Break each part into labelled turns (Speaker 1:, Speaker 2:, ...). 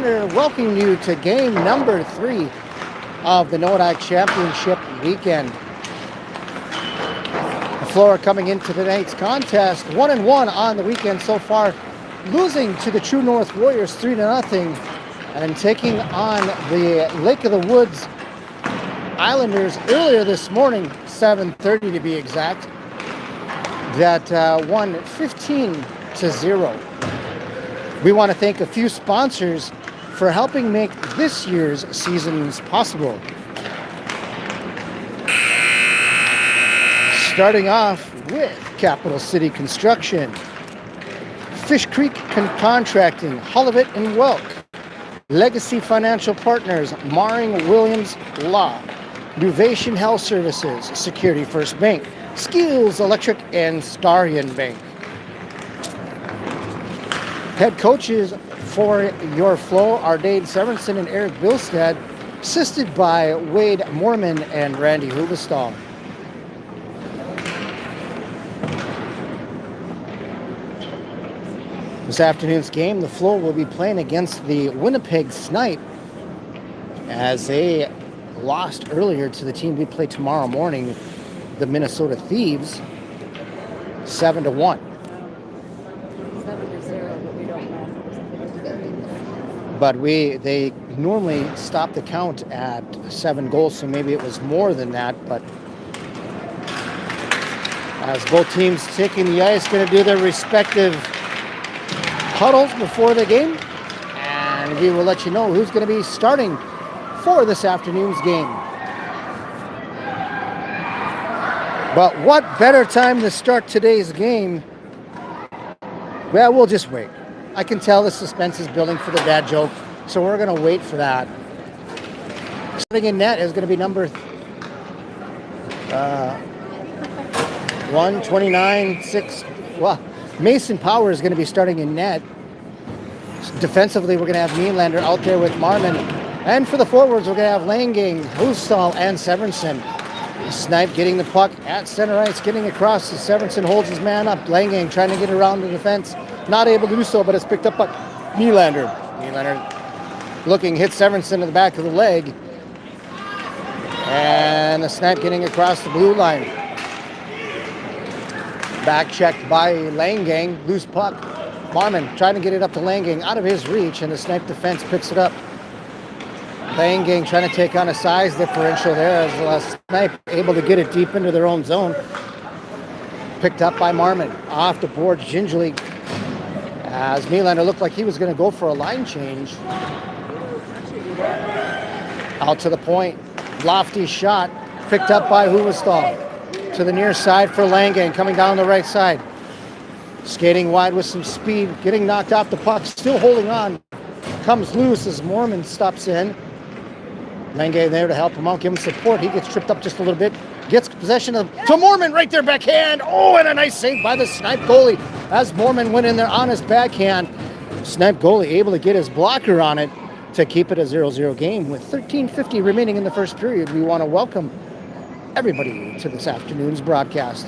Speaker 1: Zander welcoming you to game number 3 of the Nodak Championship weekend. The Flora coming into tonight's contest 1-1 on the weekend so far, losing to the True North Warriors 3-0 and taking on the Lake of the Woods Islanders earlier this morning, 7:30 to be exact, that won 15-0. We want to thank a few sponsors for helping make this year's seasons possible. Starting off with Capital City Construction, Fish Creek Contracting, Hollivet and Welk, Legacy Financial Partners, Maring Williams Law, Nuvation Health Services, Security First Bank, Skills Electric, and Starion Bank. Head coaches for your flow are Dave Severinson and Eric Bilstad, assisted by Wade Mormon and Randy Huvestal. This afternoon's game, the Flow will be playing against the Winnipeg Snipe as they lost earlier to the team we play tomorrow morning, the Minnesota Thieves, 7-1.
Speaker 2: 7-0, but we don't know.
Speaker 1: But they normally stop the count at 7 goals, so maybe it was more than that. But as both teams taking the ice, going to do their respective huddles before the game, and we will let you know who's going to be starting for this afternoon's game. But what better time to start today's game? Well, we'll just wait. I can tell the suspense is building for the dad joke, so we're going to wait for that. Starting in net is going to be number 129, 6. Well, Mason Power is going to be starting in net. Defensively, we're going to have Nylander out there with Marmon. And for the forwards, we're going to have Langang, Hustal, and Severinson. Snipe getting the puck at center ice, getting across. Severinson holds his man up. Langang trying to get around the defense. Not able to do so, but it's picked up by Nylander. Nylander looking, hits Severinson in the back of the leg. And the Snipe getting across the blue line. Back checked by Langang, loose puck. Marmon trying to get it up to Langang, out of his reach, and the Snipe defense picks it up. Langang trying to take on a size differential there as the Snipe able to get it deep into their own zone. Picked up by Marmon. Off the board gingerly as Nylander looked like he was going to go for a line change. Out to the point. Lofty shot. Picked up by Huvestal. To the near side for Langang, coming down the right side. Skating wide with some speed, getting knocked off the puck, still holding on. Comes loose as Mormon stops in. Langang there to help him out, give him support. He gets tripped up just a little bit. Gets possession of to Mormon right there, backhand. Oh, and a nice save by the Snipe goalie as Mormon went in there on his backhand. Snipe goalie able to get his blocker on it to keep it a 0-0 game with 13:50 remaining in the first period. We want to welcome everybody to this afternoon's broadcast.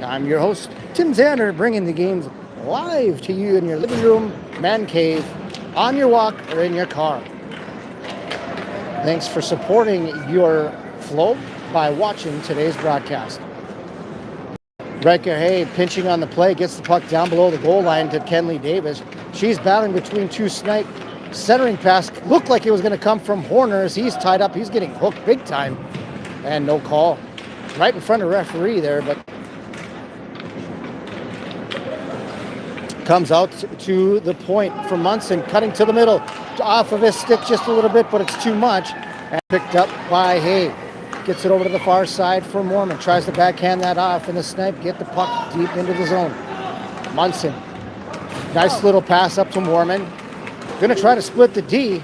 Speaker 1: I'm your host, Tim Zander, bringing the games live to you in your living room, man cave, on your walk, or in your car. Thanks for supporting your flow by watching today's broadcast. Riker Hay pinching on the play, gets the puck down below the goal line to Kenley Davis. She's battling between two Snipe. Centering pass looked like it was going to come from Horner as he's tied up. He's getting hooked big time. And no call. Right in front of referee there, but comes out to the point for Munson, cutting to the middle, off of his stick just a little bit, but it's too much. And picked up by Hay. Gets it over to the far side for Mormon. Tries to backhand that off, and the Snipe get the puck deep into the zone. Munson. Nice little pass up to Mormon. Going to try to split the D.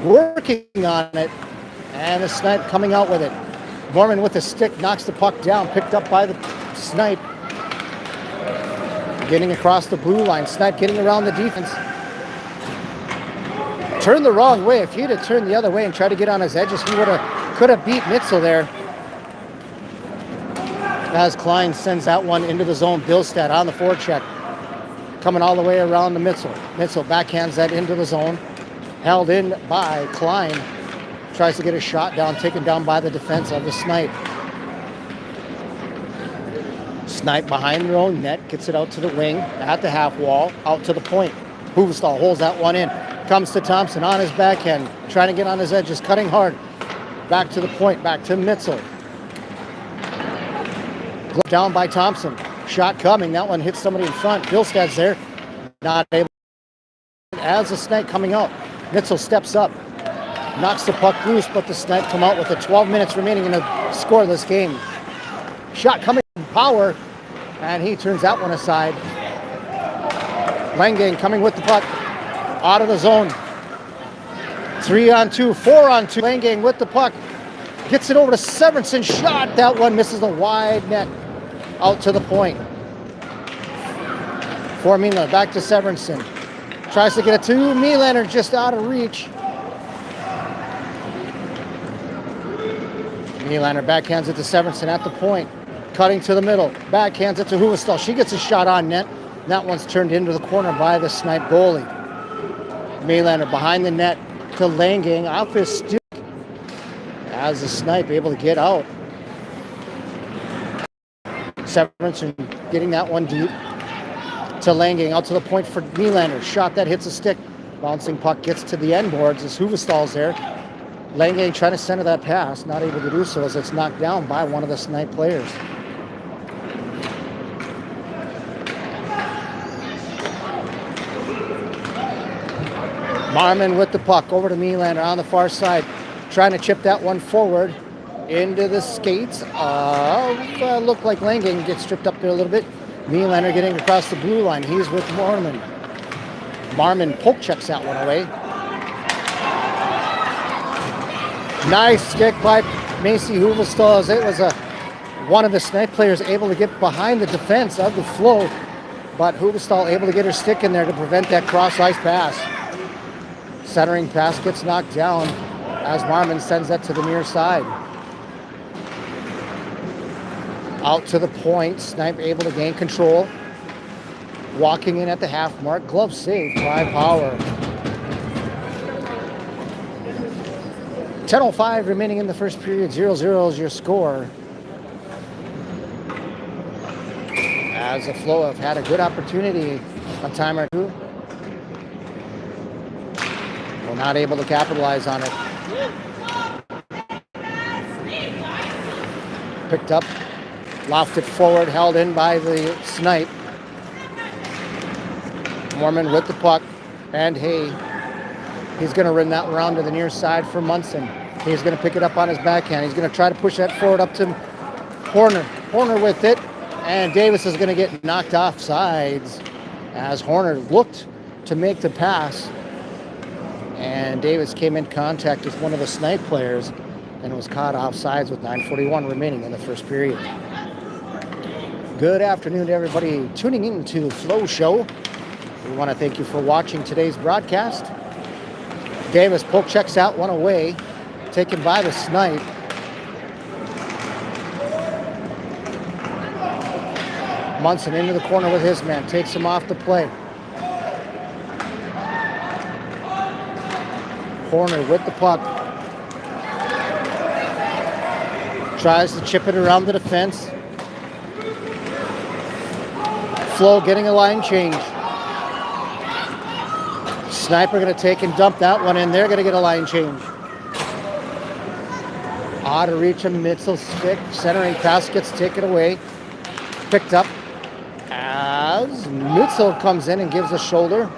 Speaker 1: Working on it. And the Snipe coming out with it. Mormon with the stick knocks the puck down. Picked up by the Snipe. Getting across the blue line. Snipe getting around the defense. Turned the wrong way. If he'd have turned the other way and tried to get on his edges, he could have beat Mitzel there. As Klein sends that one into the zone. Billstad on the forecheck. Coming all the way around to Mitzel. Mitzel backhands that into the zone. held in by Klein. Tries to get a shot down, taken down by the defense of the Snipe. Snipe behind their own net, gets it out to the wing, at the half wall, out to the point. Huvestal holds that one in. Comes to Thompson on his backhand, trying to get on his edges, cutting hard. Back to the point, back to Mitzel. Down by Thompson. Shot coming, that one hits somebody in front. Billstad's there, not able. As the Snipe coming out, Mitzel steps up, knocks the puck loose, but the Snipe come out with the 12 minutes remaining in the scoreless game. Shot coming from Power, and he turns that one aside. Langdon coming with the puck, out of the zone. 3-on-2, 4-on-2. Langdon with the puck, gets it over to Severinsen. Shot, that one misses the wide net, out to the point. For Mila, back to Severinsen. Tries to get it to Nylander, just out of reach. Nylander backhands it to Severinsen at the point. Cutting to the middle. Backhands it to Huvestal. She gets a shot on net. That one's turned into the corner by the Snipe goalie. Nylander behind the net to Langdon. Off his stick. As the Snipe able to get out. Severinsen getting that one deep. To Langdon, out to the point for Nylander. Shot that hits a stick. Bouncing puck gets to the end boards as Huvestal's there. Langdon trying to center that pass, not able to do so as it's knocked down by one of the Snipe players. Marmon with the puck over to Nylander on the far side, trying to chip that one forward into the skates. Looked like Langdon gets stripped up there a little bit. Nylander getting across the blue line. He's with Marmon. Marmon poke checks that one away. Nice stick by Macy Huvestal as it was one of the Snipe players able to get behind the defense of the flow, but Huvestal able to get her stick in there to prevent that cross-ice pass. Centering pass gets knocked down as Marmon sends that to the near side. Out to the point, Snipe able to gain control. Walking in at the half mark, glove saved by Power. 10:05 remaining in the first period, 0-0 is your score. As the Flow have had a good opportunity, a time or two. Well, not able to capitalize on it. Picked up, lofted forward, held in by the Snipe. Mormon with the puck, and he's going to run that around to the near side for Munson. He's going to pick it up on his backhand. He's going to try to push that forward up to Horner. Horner with it, and Davis is going to get knocked off sides as Horner looked to make the pass, and Davis came in contact with one of the Snipe players and was caught off sides with 9:41 remaining in the first period. Good afternoon to everybody tuning in to the Flow Show. We want to thank you for watching today's broadcast. Davis poke checks out one away, taken by the Snipe. Munson into the corner with his man, takes him off the play. Horner with the puck. Tries to chip it around the defense. Flow getting a line change. Snipe are going to take and dump that one in. They're going to get a line change. Out of reach of Mitzel's stick. Centering pass gets taken away. Picked up as Mitzel comes in and gives a shoulder.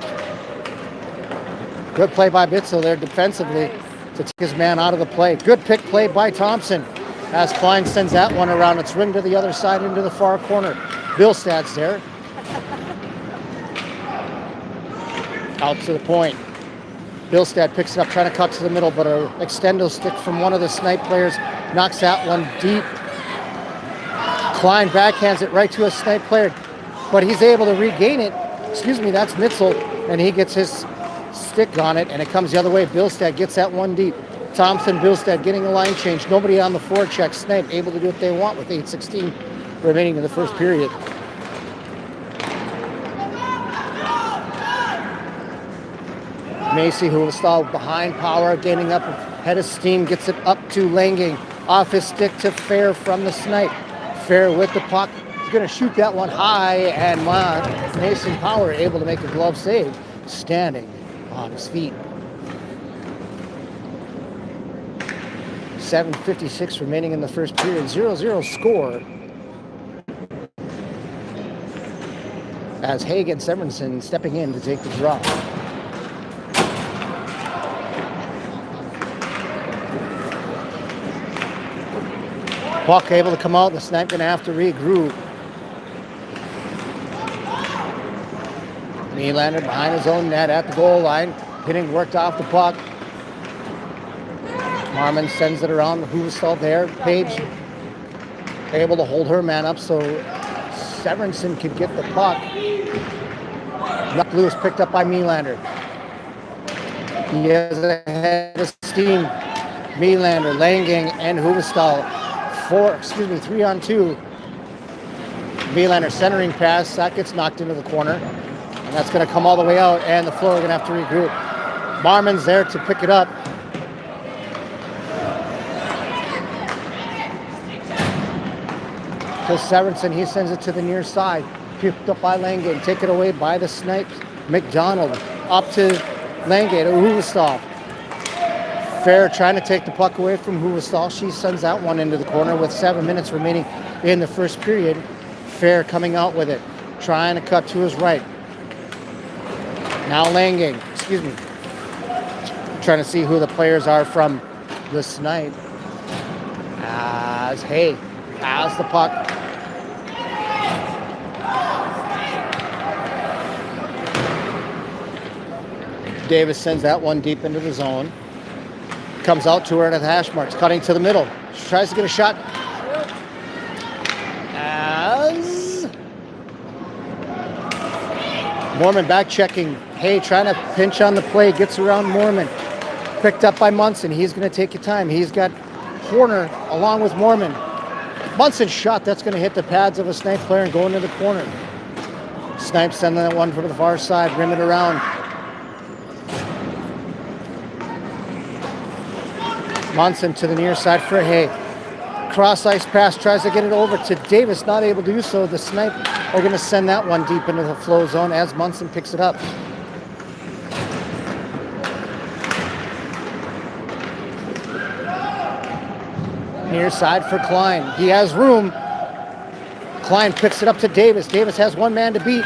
Speaker 1: Good play by Mitzel there defensively to take his man out of the play. Good pick play by Thompson as Klein sends that one around. It's ringed to the other side into the far corner. Billstad's there. Out to the point. Billstad picks it up, trying to cut to the middle, but an extendo stick from one of the Snipe players knocks that one deep. Klein backhands it right to a Snipe player, but he's able to regain it. Excuse me, that's Mitzel, and he gets his stick on it, and it comes the other way. Billstad gets that one deep. Thompson, Billstad getting a line change. Nobody on the forecheck. Snipe able to do what they want with 8:16 remaining in the first period. Macy, who was stalled behind Power, gaining up head of steam, gets it up to Langing. Off his stick to Fair from the Snipe. Fair with the puck. He's going to shoot that one high, and Mason Power able to make a glove save, standing on his feet. 7:56 remaining in the first period. 0-0 score. As Hagen Severinsen stepping in to take the draw. Puck able to come out. The Snipe going to have to regroup. Nylander behind his own net at the goal line, getting worked off the puck. Marmon sends it around. Huvestal there. Page able to hold her man up so Severinsen could get the puck. Knocked loose, picked up by Nylander. He has a head of steam. Nylander, Langing, and Huvestal. 3-on-2. Nylander centering pass. That gets knocked into the corner. And that's going to come all the way out, and the Fleur are going to have to regroup. Marmon's there to pick it up. To Severinsen, he sends it to the near side. Picked up by Langate, taken away by the Snipes. McDonald up to Langate, Huvestal. Fair trying to take the puck away from Huvestal. She sends that one into the corner with 7 minutes remaining in the first period. Fair coming out with it, trying to cut to his right. Now Langate, trying to see who the players are from the Snipe. As Hay has the puck. Davis sends that one deep into the zone. Comes out to her at the hash marks, cutting to the middle. She tries to get a shot. As Mormon back checking. Hay trying to pinch on the play, gets around Mormon. Picked up by Munson. He's going to take your time. He's got Horner along with Mormon. Munson's shot, that's going to hit the pads of a Snipe player and go into the corner. Snipe sending that one from the far side, rim it around. Munson to the near side for Hay. Cross ice pass, tries to get it over to Davis, not able to do so. The Snipe are going to send that one deep into the flow zone as Munson picks it up. Near side for Klein. He has room. Klein picks it up to Davis. Davis has one man to beat.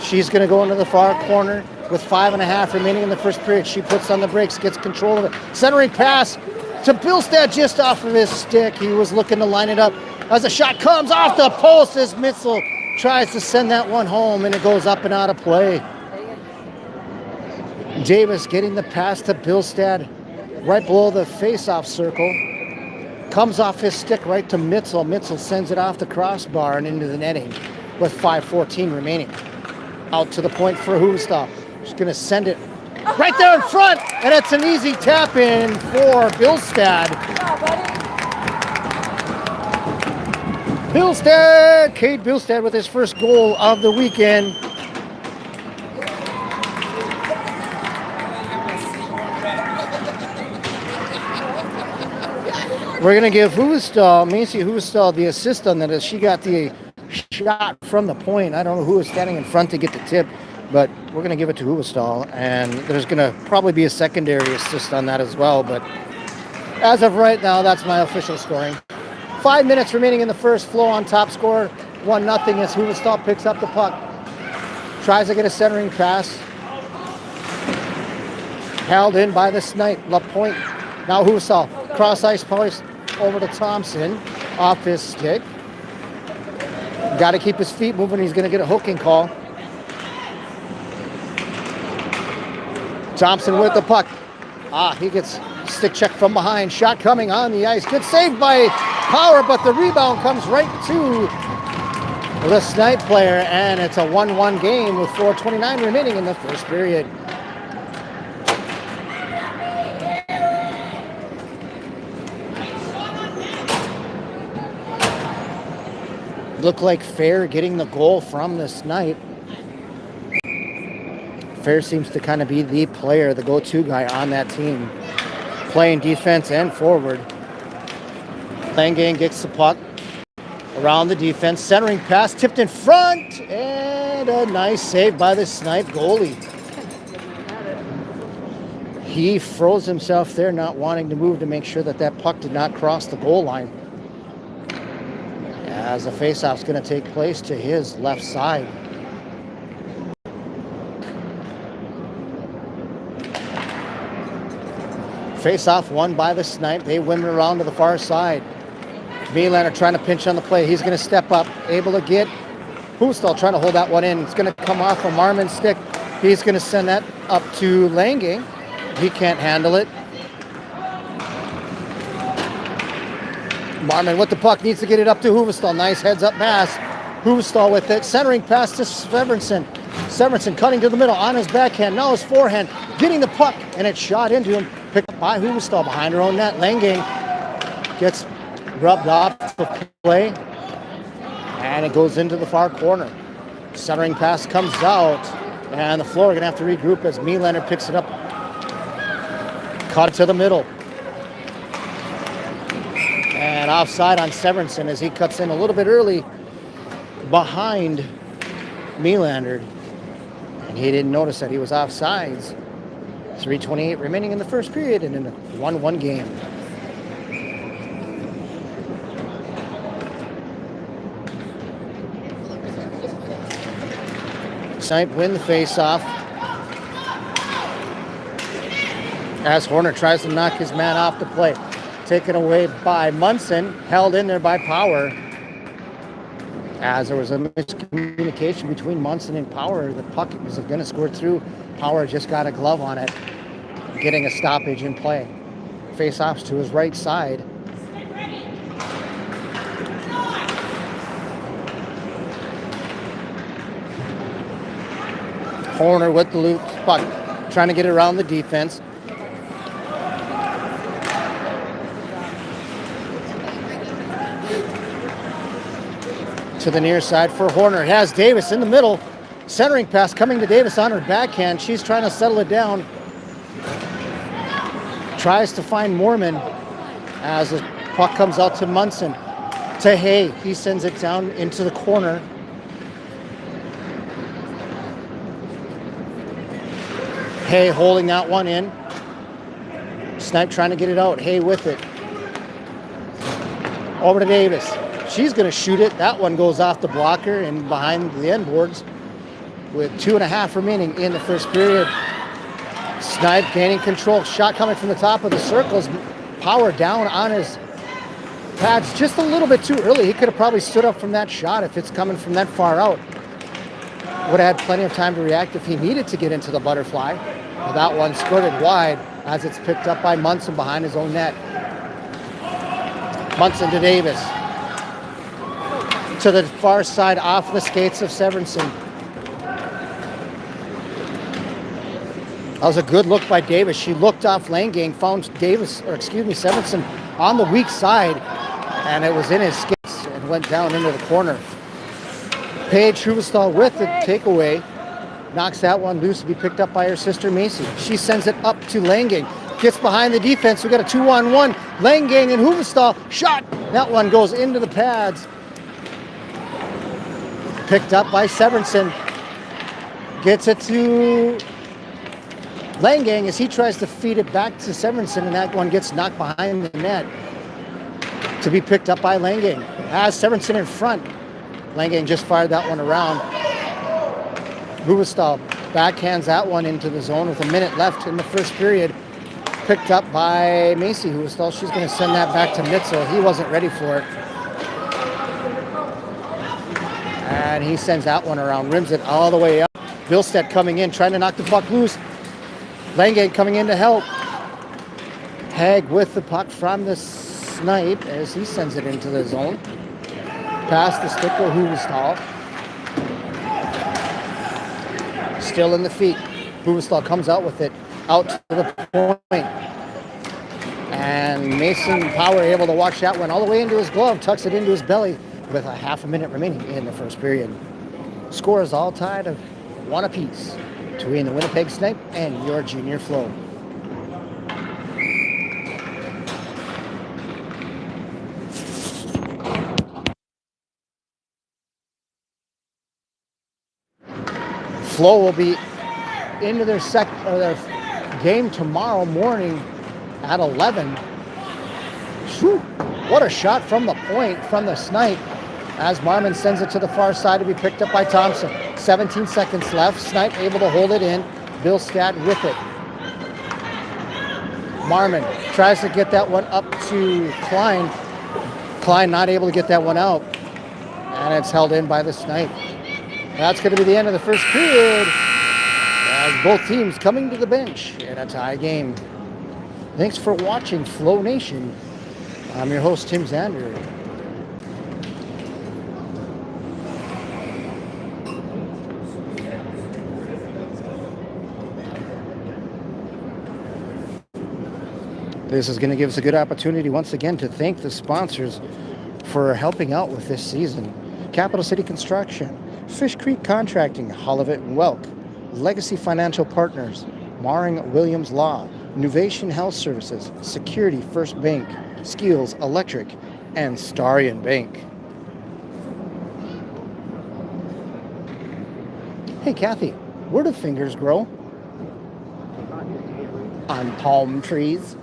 Speaker 1: She's going to go into the far corner with 5.5 remaining in the first period. She puts on the brakes, gets control of it. Centering pass to Billstad just off of his stick. He was looking to line it up as the shot comes off the post as Mitchell tries to send that one home, and it goes up and out of play. Davis getting the pass to Billstad right below the face-off circle. Comes off his stick right to Mitchell. Mitchell sends it off the crossbar and into the netting with 5:14 remaining. Out to the point for Huvestal. She's going to send it right there in front, and it's an easy tap in for Billstad. Billstad, Cade Billstad with his first goal of the weekend. We're going to give Macy Huvestal, the assist on that as she got the shot from the point. I don't know who was standing in front to get the tip, but we're going to give it to Huvestal, and there's going to probably be a secondary assist on that as well. But as of right now, that's my official scoring. 5 minutes remaining in the first. Flow on top score, 1-0 as Huvestal picks up the puck. Tries to get a centering pass. Held in by the Snipe. LaPointe. Now Huvestal. Cross ice post over to Thompson. Off his stick. Got to keep his feet moving. He's going to get a hooking call. Thompson with the puck. He gets stick check from behind. Shot coming on the ice. Good save by Power, but the rebound comes right to the Snipe player, and it's a 1-1 game with 4:29 remaining in the first period. Looked like Fair getting the goal from the Snipe. Fair seems to kind of be the player, the go-to guy on that team, playing defense and forward. Langang gets the puck around the defense, centering pass, tipped in front, and a nice save by the Snipe goalie. He froze himself there, not wanting to move to make sure that that puck did not cross the goal line. As the faceoff's going to take place to his left side. Face-off won by the Snipe. They win it around to the far side. Nylander trying to pinch on the play. He's going to step up, able to get Hustal trying to hold that one in. It's going to come off of Marmon's stick. He's going to send that up to Langang. He can't handle it. Marmon with the puck, needs to get it up to Huvestal. Nice heads-up pass. Huvestal with it, centering pass to Severenson. Severenson cutting to the middle on his backhand. Now his forehand, getting the puck, and it's shot into him. Picked up by Huvestal behind her own net. Langang gets rubbed off the play, and it goes into the far corner. Centering pass comes out, and the floor are going to have to regroup as Nylander picks it up. Caught it to the middle. And offside on Severenson as he cuts in a little bit early behind Nylander. And he didn't notice that he was offsides. 3:28 remaining in the first period and in a 1-1 game. Snipe win the face-off as Horner tries to knock his man off the play. Taken away by Munson, held in there by Power. As there was a miscommunication between Munson and Power, the puck was going to score through. Power just got a glove on it, getting a stoppage in play. Face-offs to his right side. Horner with the loop puck, trying to get it around the defense. To the near side for Horner. It has Davis in the middle. Centering pass coming to Davis on her backhand. She's trying to settle it down. Tries to find Mormon as the puck comes out to Munson. To Hay. He sends it down into the corner. Hay holding that one in. Snipe trying to get it out. Hay with it. Over to Davis. She's going to shoot it. That one goes off the blocker and behind the end boards with 2.5 remaining in the first period. Snipe gaining control. Shot coming from the top of the circles. Power down on his pads just a little bit too early. He could have probably stood up from that shot if it's coming from that far out. Would have had plenty of time to react if he needed to get into the butterfly. But that one skirted wide as it's picked up by Munson behind his own net. Munson to Davis. To the far side off the skates of Severenson. That was a good look by Davis. She looked off Langang, found Severenson on the weak side, and it was in his skates and went down into the corner. Paige Huvestal with the takeaway. Knocks that one loose to be picked up by her sister Macy. She sends it up to Langang. Gets behind the defense. We got a 2-on-1. Langang and Huvestal. Shot. That one goes into the pads. Picked up by Severenson. Gets it to Langang as he tries to feed it back to Severenson, and that one gets knocked behind the net to be picked up by Langang. Has Severenson in front. Langang just fired that one around. Huvestal backhands that one into the zone with a minute left in the first period. Picked up by Macy Huvestal. She's going to send that back to Mitzel. He wasn't ready for it. And he sends that one around, rims it all the way up. Billstedt coming in, trying to knock the puck loose. Langang coming in to help. Hag with the puck from the Snipe as he sends it into the zone. Past the stick of Huvestal. Still in the feet. Huvestal comes out with it, out to the point. And Mason Power able to watch that one all the way into his glove, tucks it into his belly with a half a minute remaining in the first period. Score is all tied of 1 apiece. between the Winnipeg Snipe and your junior Flow. Flow will be into their game tomorrow morning at 11. Whew, what a shot from the point from the Snipe as Marmon sends it to the far side to be picked up by Thompson. 17 seconds left. Snipe able to hold it in. Billstad with it. Marmon tries to get that one up to Klein. Klein not able to get that one out. And it's held in by the Snipe. That's going to be the end of the first period as both teams coming to the bench in a tie game. Thanks for watching Flow Nation. I'm your host, Tim Zander. This is going to give us a good opportunity once again to thank the sponsors for helping out with this season. Capital City Construction, Fish Creek Contracting, Holivet and Welk, Legacy Financial Partners, Maring Williams Law, Nuvation Health Services, Security First Bank, Skills Electric, and Starion Bank. Hey Kathy, where do fingers grow? On palm trees.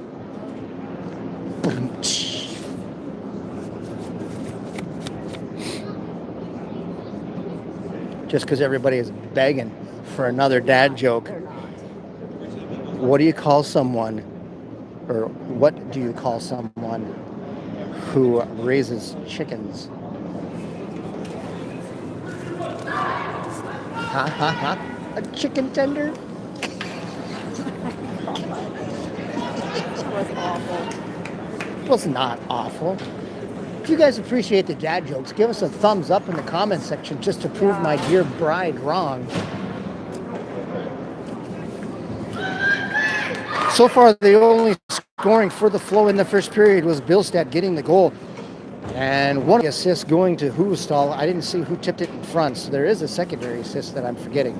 Speaker 1: Just because everybody is begging for another dad joke. What do you call someone, or what do you call someone who raises chickens? Ha ha ha. A chicken tender?
Speaker 2: Was awful.
Speaker 1: It was not awful. If you guys appreciate the dad jokes, give us a thumbs up in the comment section just to prove my dear bride wrong. So far, the only scoring for the Flow in the first period was Billstad getting the goal. And one of the assists going to Huvestal. I didn't see who tipped it in front, so there is a secondary assist that I'm forgetting.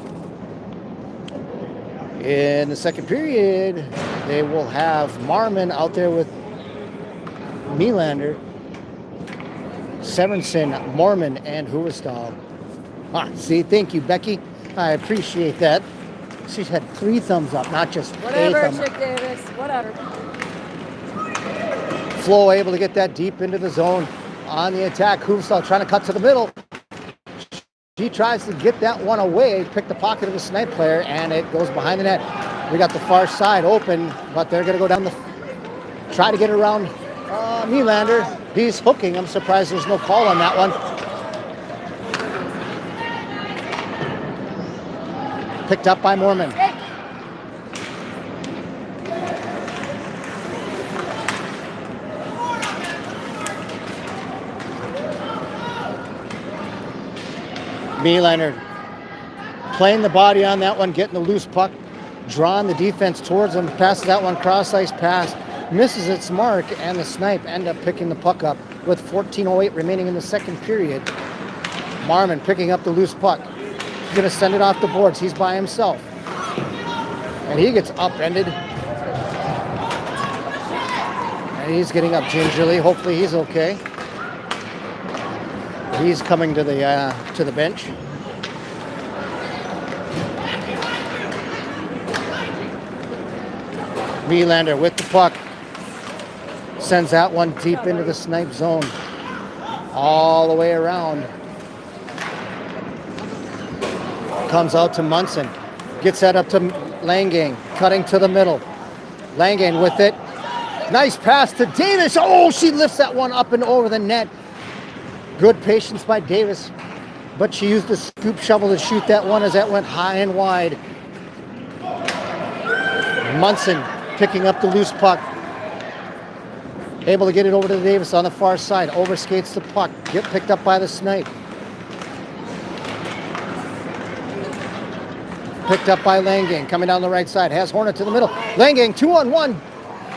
Speaker 1: In the second period, they will have Marmon out there with Melander, Severinsen, Mormon, and Huvestal. See, thank you, Becky. I appreciate that. She's had 3 thumbs up, not just
Speaker 2: Whatever,
Speaker 1: a thumb
Speaker 2: Chick Davis. Whatever.
Speaker 1: Flow able to get that deep into the zone on the attack. Huvestal trying to cut to the middle. She tries to get that one away, pick the pocket of the Snipe player, and it goes behind the net. We got the far side open, but they're going to go down try to get around Nylander. He's hooking. I'm surprised there's no call on that one. Picked up by Mormon. Nylander playing the body on that one, getting the loose puck, drawing the defense towards him, passes that one cross-ice pass, misses its mark, and the Snipe end up picking the puck up with 14:08 remaining in the second period. Marmon picking up the loose puck. He's going to send it off the boards. He's by himself. And he gets upended. And he's getting up gingerly. Hopefully he's okay. He's coming to the bench. Melander with the puck. Sends that one deep into the Snipe zone. All the way around. Comes out to Munson. Gets that up to Langang. Cutting to the middle. Langang with it. Nice pass to Davis. Oh, she lifts that one up and over the net. Good patience by Davis. But she used the scoop shovel to shoot that one as that went high and wide. Munson picking up the loose puck. Able to get it over to Davis on the far side. Overskates the puck. Get picked up by the Snipe. Picked up by Langang. Coming down the right side. Has Hornet to the middle. Langang 2-on-1.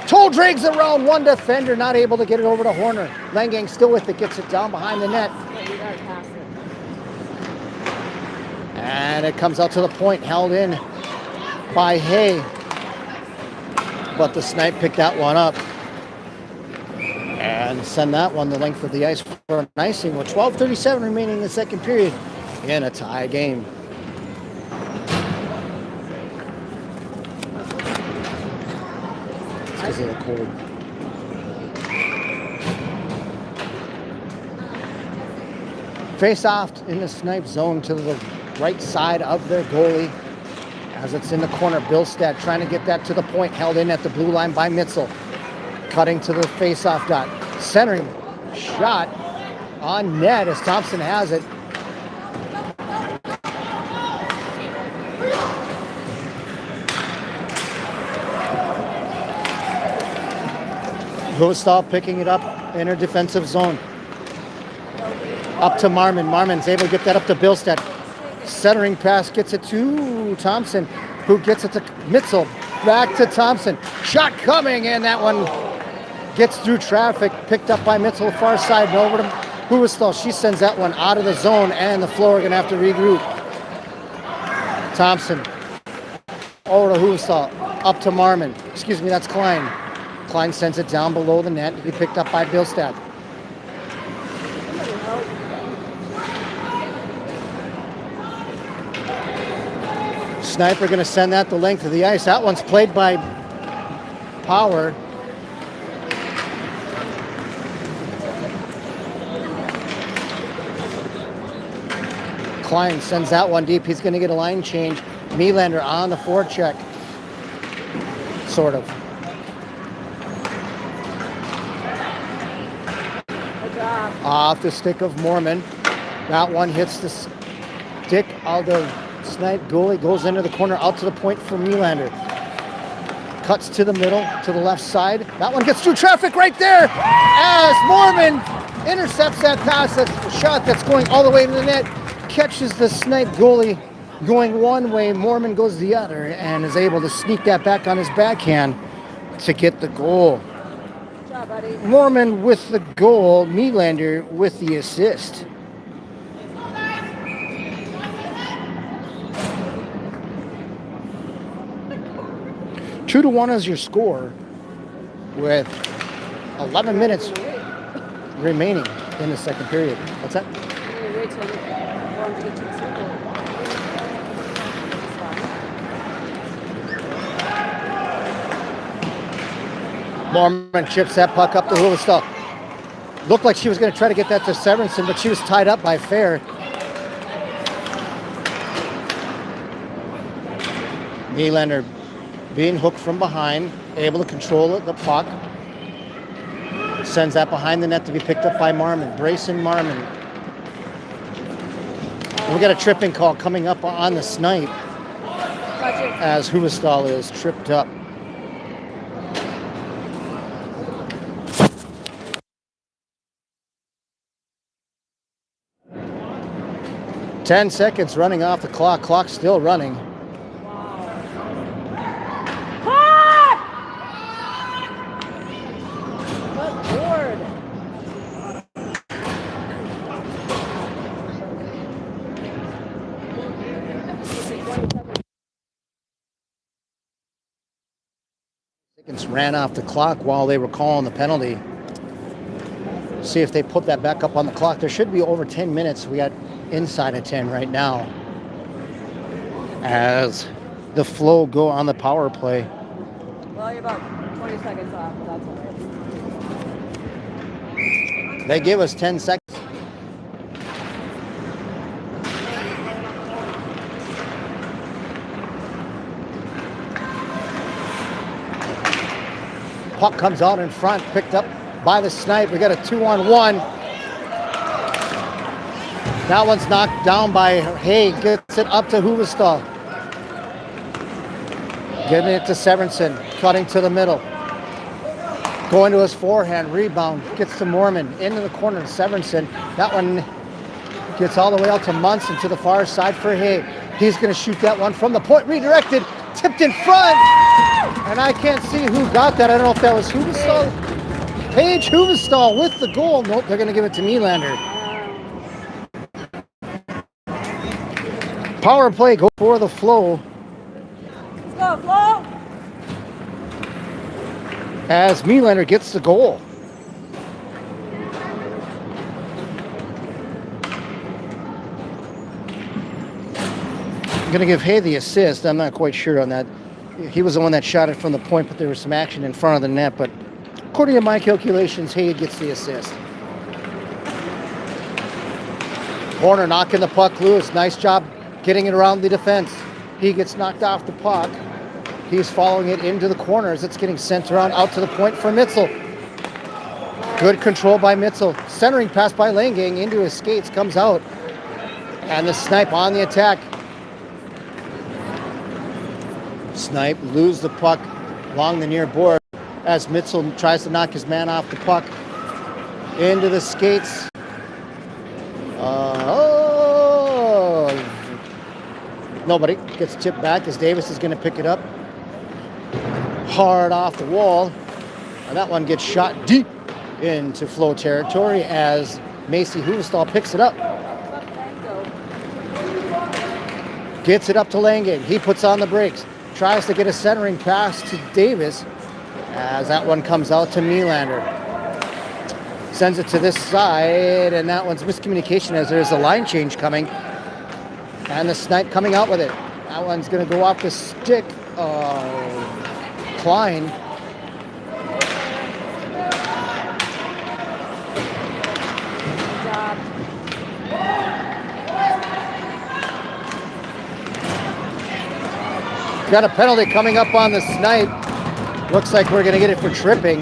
Speaker 1: Toll drags around one defender. Not able to get it over to Horner. Langang still with it. Gets it down behind the net. And it comes out to the point. Held in by Hay. But the Snipe picked that one up and send that one the length of the ice for an icing with 12:37 remaining in the second period in a tie game. It's because of the cold. Face off in the Snipe zone to the right side of their goalie as it's in the corner. Billstead trying to get that to the point, held in at the blue line by Mitzel. Cutting to the face-off dot. Centering shot on net as Thompson has it. Huvestal picking it up in her defensive zone. Up to Marmon. Marmon's able to get that up to Billstead. Centering pass gets it to Thompson, who gets it to Mitzel. Back to Thompson. Shot coming, and that one gets through traffic. Picked up by Mitzel, far side, and over to Huvestal. She sends that one out of the zone, and the Flow are going to have to regroup. Thompson over to Huvestal. Up to Marmon. Excuse me, that's Klein. Klein sends it down below the net to be picked up by Billstead. Sniper going to send that the length of the ice. That one's played by Power. Klein sends that one deep. He's going to get a line change. Nylander on the forecheck. Sort of. Off the stick of Mormon. That one hits the stick of the Snipe goalie, goes into the corner, out to the point for Nylander. Cuts to the middle, to the left side. That one gets through traffic right there as Mormon intercepts that pass. That's a shot that's going all the way to the net. Catches the Snipe goalie going one way. Mormon goes the other and is able to sneak that back on his backhand to get the goal.
Speaker 2: Good job, buddy.
Speaker 1: Mormon with the goal. Nylander with the assist. Two to 1 is your score with 11 minutes remaining in the second period. What's that?
Speaker 2: Wait till you want to get to the circle.
Speaker 1: Mormon chips that puck up the Huvestal. Looked like she was going to try to get that to Severinson, but she was tied up by Fair. Nylander being hooked from behind, able to control it, the puck. Sends that behind the net to be picked up by Marmon. Brayson Marmon. And we got a tripping call coming up on the Snipe as Huvestal is tripped up. Ten seconds running off the clock. Clock's still running. Ran off the clock while they were calling the penalty. See if they put that back up on the clock. There should be over 10 minutes. We got inside of 10 right now as the Flow go on the power play.
Speaker 2: Well, you're about 20 seconds off, but that's all right.
Speaker 1: They give us 10 seconds. Puck comes out in front, picked up by the Snipe. We got a 2-on-1. That one's knocked down by Hay. Gets it up to Huvestal. Giving it to Severinson. Cutting to the middle. Going to his forehand. Rebound. Gets to Mormon. Into the corner to Severinson. That one gets all the way out to Munson to the far side for Hay. He's going to shoot that one from the point. Redirected. Tipped in front. And I can't see who got that. I don't know if that was Huvestal. Paige Huvestal with the goal. Nope, they're going to give it to Nylander. Power play go for the Flow.
Speaker 2: go, Flo.
Speaker 1: As Nylander gets the goal. I'm going to give Hay the assist. I'm not quite sure on that. He was the one that shot it from the point, but there was some action in front of the net. But according to my calculations, Hay gets the assist. Horner knocking the puck loose. Nice job getting it around the defense. He gets knocked off the puck. He's following it into the corners. It's getting sent around out to the point for Mitzel. Good control by Mitzel. Centering pass by Langang into his skates. Comes out. And the Snipe on the attack. Snipe lose the puck along the near board as Mitzel tries to knock his man off the puck into the skates. Nobody gets tipped back as Davis is going to pick it up hard off the wall, and that one gets shot deep into Flo territory as Macy Huvestal picks it up. Gets it up to Langang. He puts on the brakes. Tries to get a centering pass to Davis as that one comes out to Nylander. Sends it to this side, and that one's miscommunication as there's a line change coming. And the Snipe coming out with it. That one's going to go off the stick of Klein. Got a penalty coming up on the Snipe. Looks like we're going to get it for tripping.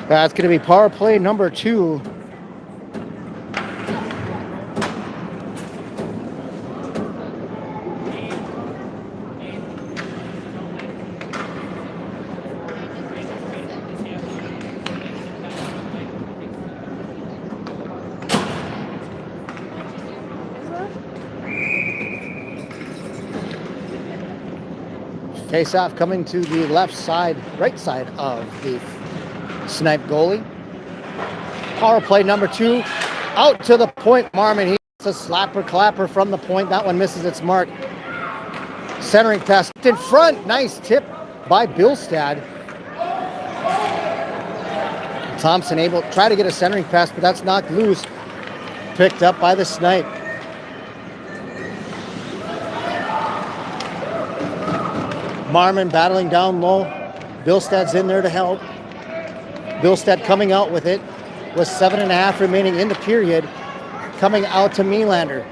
Speaker 1: That's going to be power play number 2. Face off coming to the left side, right side of the Snipe goalie. Power play number 2. Out to the point, Marmon. He gets a slapper clapper from the point. That one misses its mark. Centering pass in front. Nice tip by Billstad. Thompson able to try to get a centering pass, but that's knocked loose. Picked up by the Snipe. Marmon battling down low. Billstad's in there to help. Billstad coming out with it with 7.5 remaining in the period. Coming out to Nylander.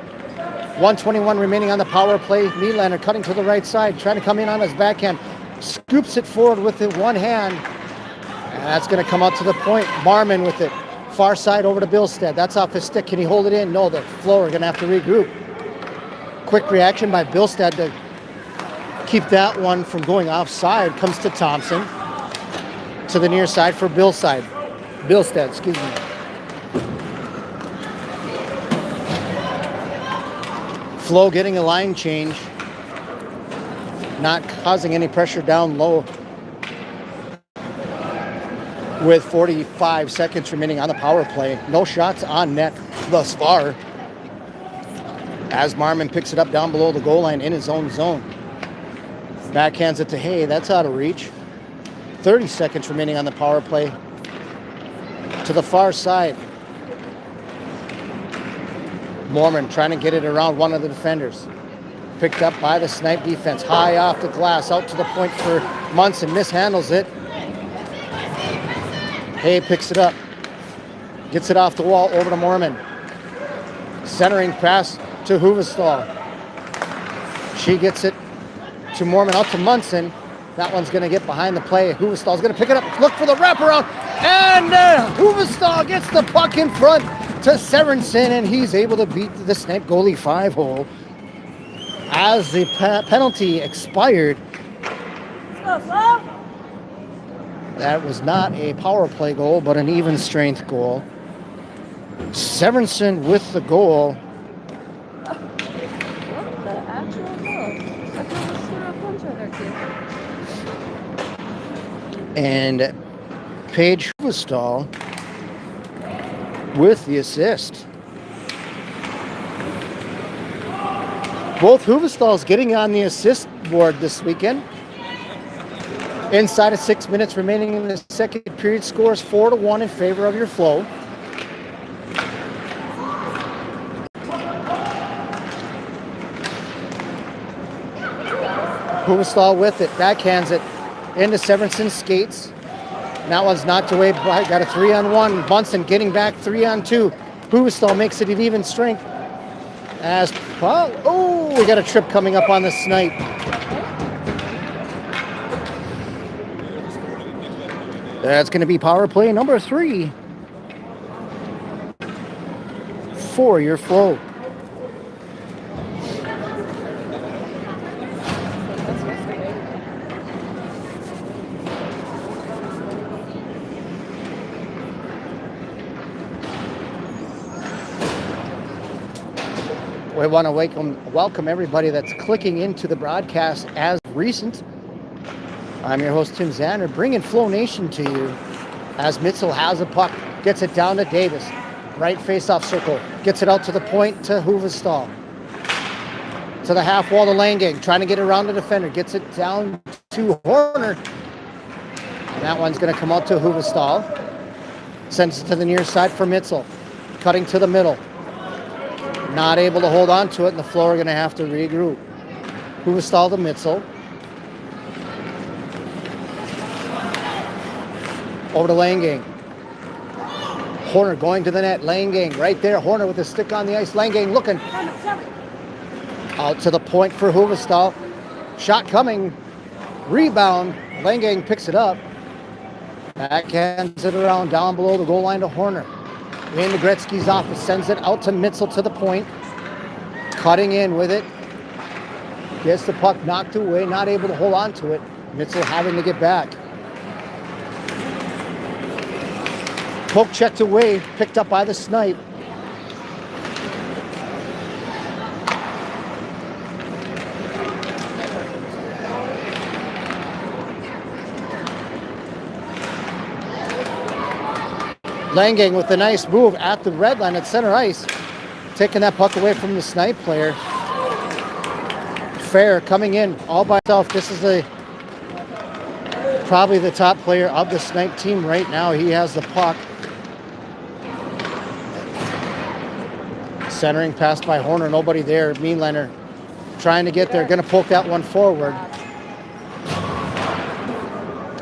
Speaker 1: 1:21 remaining on the power play. Nylander cutting to the right side, trying to come in on his backhand. Scoops it forward with it one hand. And that's going to come out to the point. Marmon with it. Far side over to Billstad. That's off his stick. Can he hold it in? No, the Flo are going to have to regroup. Quick reaction by Billstad to keep that one from going offside. Comes to Thompson. To the near side for Billstad, excuse me. Flo getting a line change. Not causing any pressure down low. With 45 seconds remaining on the power play. No shots on net thus far. As Marmon picks it up down below the goal line in his own zone. Backhands it to Hay. That's out of reach. 30 seconds remaining on the power play. To the far side. Mormon trying to get it around one of the defenders. Picked up by the Snipe defense. High off the glass. Out to the point for Munson. Mishandles it. Hay picks it up. Gets it off the wall over to Mormon. Centering pass to Huvestal. She gets it to Mormon, out to Munson. That one's going to get behind the play. Huvestal's going to pick it up, look for the wraparound, and Huvestal gets the puck in front to Sorensen, and he's able to beat the Snipe goalie 5-hole as the penalty expired. That was not a power play goal, but an even strength goal. Sorensen with the goal. And Paige Huvestal with the assist. Both Hoovestalls getting on the assist board this weekend. Inside of 6 minutes remaining in the second period, scores 4-1 in favor of your Flow. Hoovestall with it, backhands it into Severinsen, skates. That one's knocked away by, got a 3-on-1. Bunsen getting back 3-on-2. Hoovestall makes it an even strength. As, oh, we got a trip coming up on the Snipe. That's going to be power play number 3 for your Flow. We want to welcome everybody that's clicking into the broadcast as recent. I'm your host, Tim Zander, bringing Flow Nation to you as Mitzel has a puck, gets it down to Davis. Right face-off circle, gets it out to the point to Hoovestall. To the half wall to Langang, trying to get around the defender, gets it down to Horner. And that one's going to come out to Hoovestall. Sends it to the near side for Mitzel, cutting to the middle. Not able to hold on to it, and the Flow are going to have to regroup. Hoovestall to Mitzel. Over to Langang. Horner going to the net. Langang right there. Horner with a stick on the ice. Langang looking. Out to the point for Hoovestall. Shot coming. Rebound. Langang picks it up. Backhands it around down below the goal line to Horner. Into Gretzky's office. Sends it out to Mitzel to the point. Cutting in with it. Gets the puck knocked away. Not able to hold on to it. Mitzel having to get back. Poke checked away, picked up by the Snipe. Langang with a nice move at the red line at center ice. Taking that puck away from the Snipe player. Fair coming in all by himself. This is probably the top player of the Snipe team right now. He has the puck. Centering pass by Horner, nobody there. Meanlander trying to get there, gonna poke that one forward.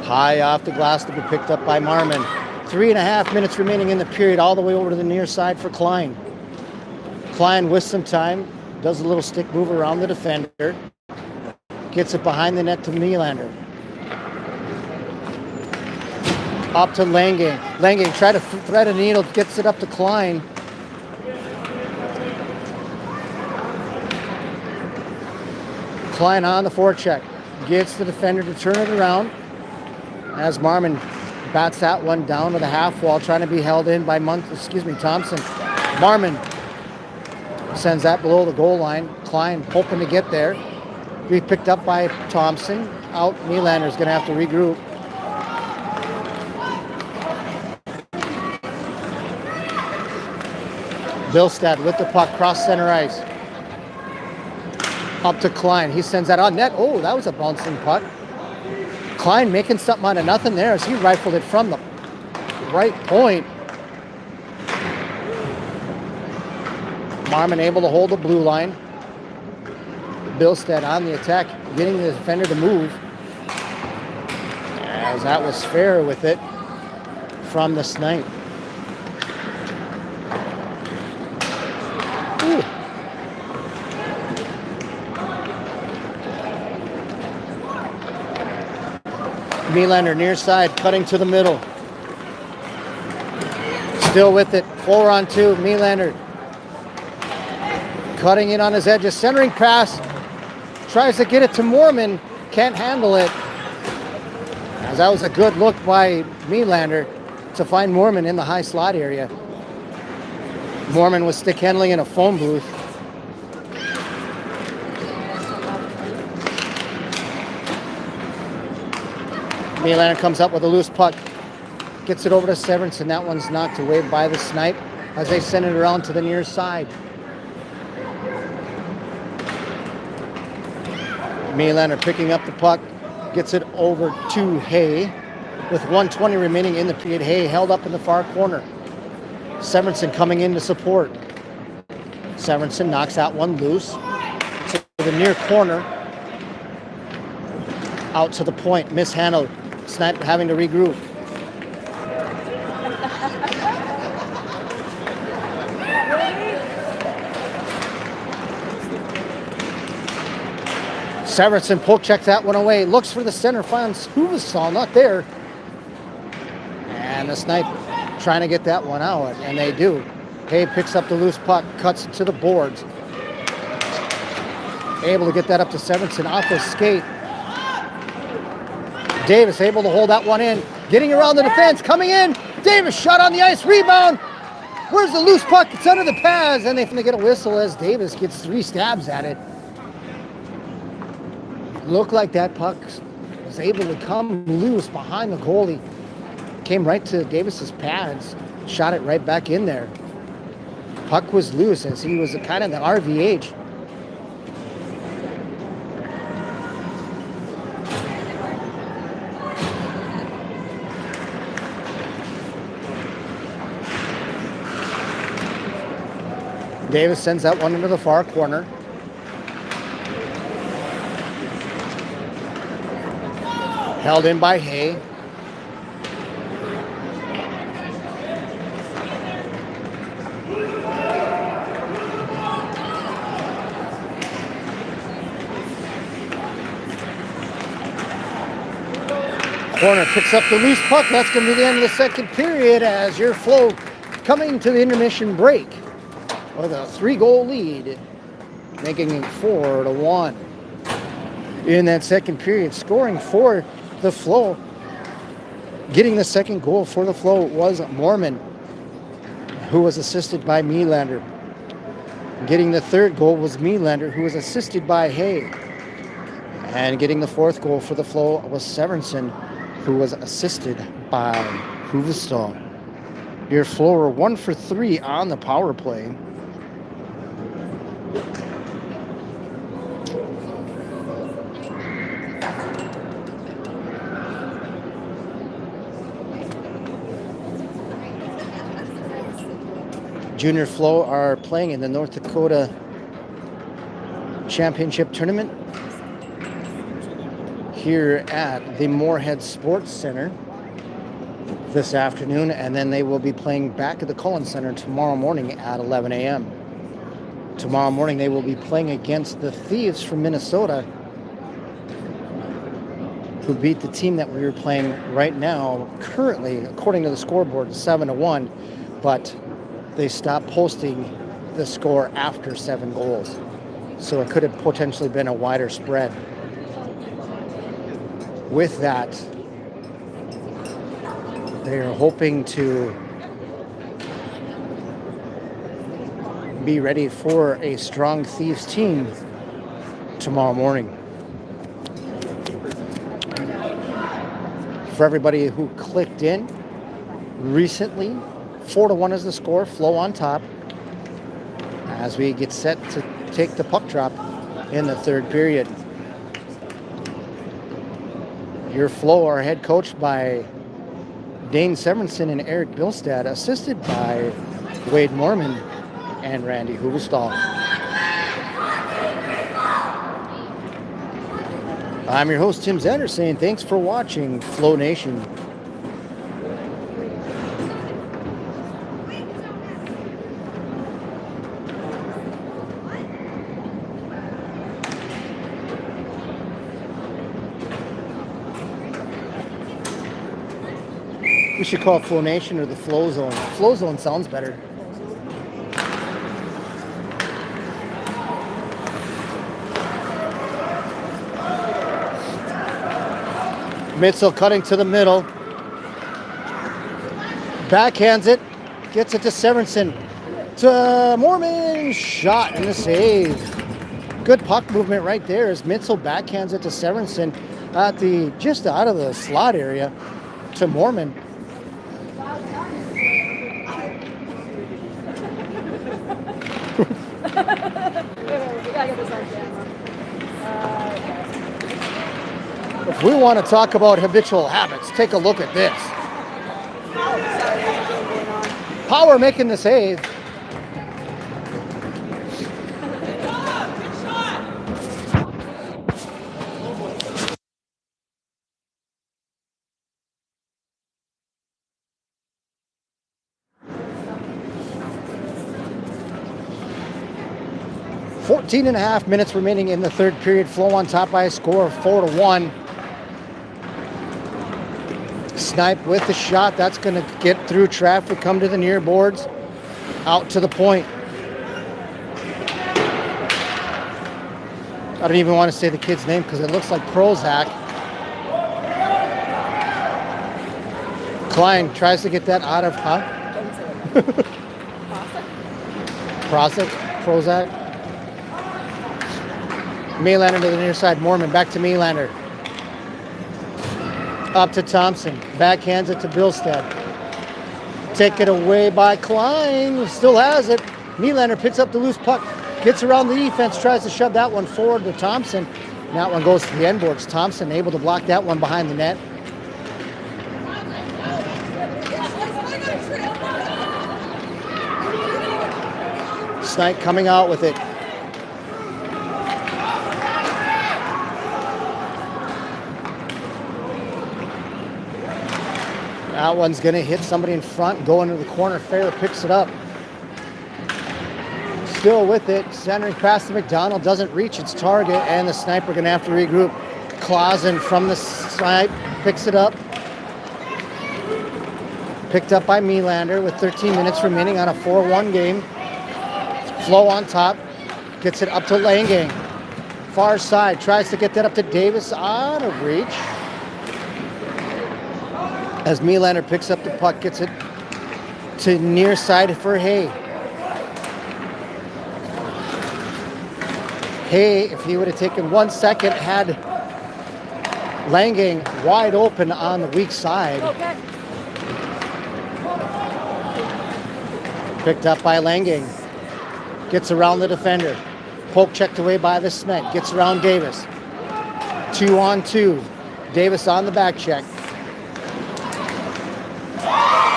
Speaker 1: High off the glass to be picked up by Marmon. 3.5 minutes remaining in the period, all the way over to the near side for Klein. Klein with some time, does a little stick move around the defender. Gets it behind the net to Mealander. Up to Langang. Langang try to thread a needle, gets it up to Klein. Klein on the forecheck. Gets the defender to turn it around. As Marmon bats that one down to the half wall, trying to be held in by Thompson. Marmon sends that below the goal line. Klein hoping to get there. Be picked up by Thompson. Out. Mealander's going to have to regroup. Billstad with the puck, cross center ice. Up to Klein. He sends that on net. Oh, that was a bouncing puck. Klein making something out of nothing there as he rifled it from the right point. Marmon able to hold the blue line. Billstead on the attack, getting the defender to move. As that was fair with it from the Snipe. Ooh. Mealander near side, cutting to the middle. Still with it, 4-on-2. Mealander cutting in on his edges, centering pass. Tries to get it to Moorman, can't handle it. As that was a good look by Mealander to find Moorman in the high slot area. Moorman was stick handling in a phone booth. Mealander comes up with a loose puck. Gets it over to Severinsen. That one's knocked away by the Snipe as they send it around to the near side. Nylander picking up the puck, gets it over to Hay. With 1:20 remaining in the period, Hay held up in the far corner. Severinsen coming in to support. Severinsen knocks that one loose to the near corner. Out to the point, mishandled. Snipe having to regroup. Severinsen poke checks that one away. Looks for the center, finds Huvestal, not there. And the Snipe trying to get that one out, and they do. Hay picks up the loose puck, cuts it to the boards. Able to get that up to Severinsen off his skate. Davis able to hold that one in. Getting around the defense, coming in. Davis shot on the ice, rebound. Where's the loose puck? It's under the pads, and they finna get a whistle as Davis gets 3 stabs at it. Looked like that puck was able to come loose behind the goalie. Came right to Davis's pads, shot it right back in there. Puck was loose as he was kind of the RVH. Davis sends that one into the far corner. Held in by Hay. Corner picks up the loose puck. That's going to be the end of the second period as your Flow coming to the intermission break with a 3-goal lead, making it 4-1 in that second period. Scoring for the Flow, getting the second goal for the Flow was Mormon, who was assisted by Nylander. Getting the third goal was Nylander, who was assisted by Hay. And getting the fourth goal for the Flow was Severinsen, who was assisted by Huvestal. Your Flow were 1 for 3 on the power play. Junior Flow are playing in the North Dakota Championship Tournament here at the Moorhead Sports Center this afternoon, and then they will be playing back at the Cullen Center tomorrow morning at 11 a.m. Tomorrow morning they will be playing against the Thieves from Minnesota, who beat the team that we are playing right now, currently, according to the scoreboard, 7-1, but they stopped posting the score after 7 goals. So it could have potentially been a wider spread. With that, they are hoping to be ready for a strong Thieves team tomorrow morning. For everybody who clicked in recently, 4-1 is the score, Flow on top, as we get set to take the puck drop in the third period. Your Flow are head coached by Dane Severinsen and Eric Bilstad, assisted by Wade Mormon and Randy Huvestal. I'm your host, Tim Zander, saying thanks for watching Flow Nation. We should call it Flow Nation or the Flow Zone. Flow Zone sounds better. Mitzel cutting to the middle. Backhands it. Gets it to Severinsen. To Mormon. Shot and a save. Good puck movement right there as Mitzel backhands it to Severinsen at the just out of the slot area to Mormon.
Speaker 2: We gotta get this on camera.
Speaker 1: If we want to talk about habitual habits, take a look at this. Power making the save. Fourteen and a half minutes remaining in the third period. Flow on top by a score of 4-1. Snipe with the shot. That's going to get through traffic, come to the near boards. Out to the point. I don't even want to say the kid's name because it looks like Prozac. Klein tries to get that out of, Prozac. Melander to the near side. Mormon back to Melander. Up to Thompson. Backhands it to Billstead. Taken away by Klein. Still has it. Melander picks up the loose puck. Gets around the defense. Tries to shove that one forward to Thompson. That one goes to the end boards. Thompson able to block that one behind the net. Snipe coming out with it. That one's going to hit somebody in front, go into the corner. Fair picks it up. Still with it. Centering pass to McDonald. Doesn't reach its target, and the Sniper going to have to regroup. Clausen from the Snipe. Picks it up. Picked up by Melander with 13 minutes remaining on a 4-1 game. Flow on top. Gets it up to Langang. Far side. Tries to get that up to Davis. Out of reach. As Melander picks up the puck, gets it to near side for Hay. Hay, if he would have taken 1 second, had Langang wide open on the weak side. Picked up by Langang. Gets around the defender. Poke checked away by the Smet. Gets around Davis. 2-on-2. Davis on the back check.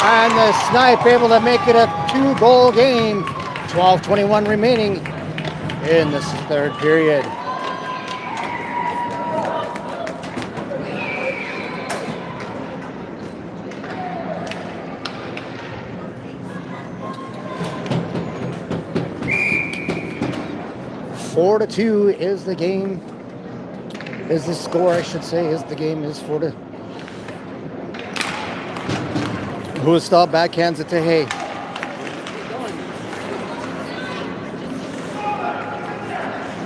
Speaker 1: And the Snipe able to make it a 2-goal game. 12:21 remaining in this third period. Four to 2 is the game. Is the score, I should say. Is the game is 4-2. Huestal backhands it to Hay.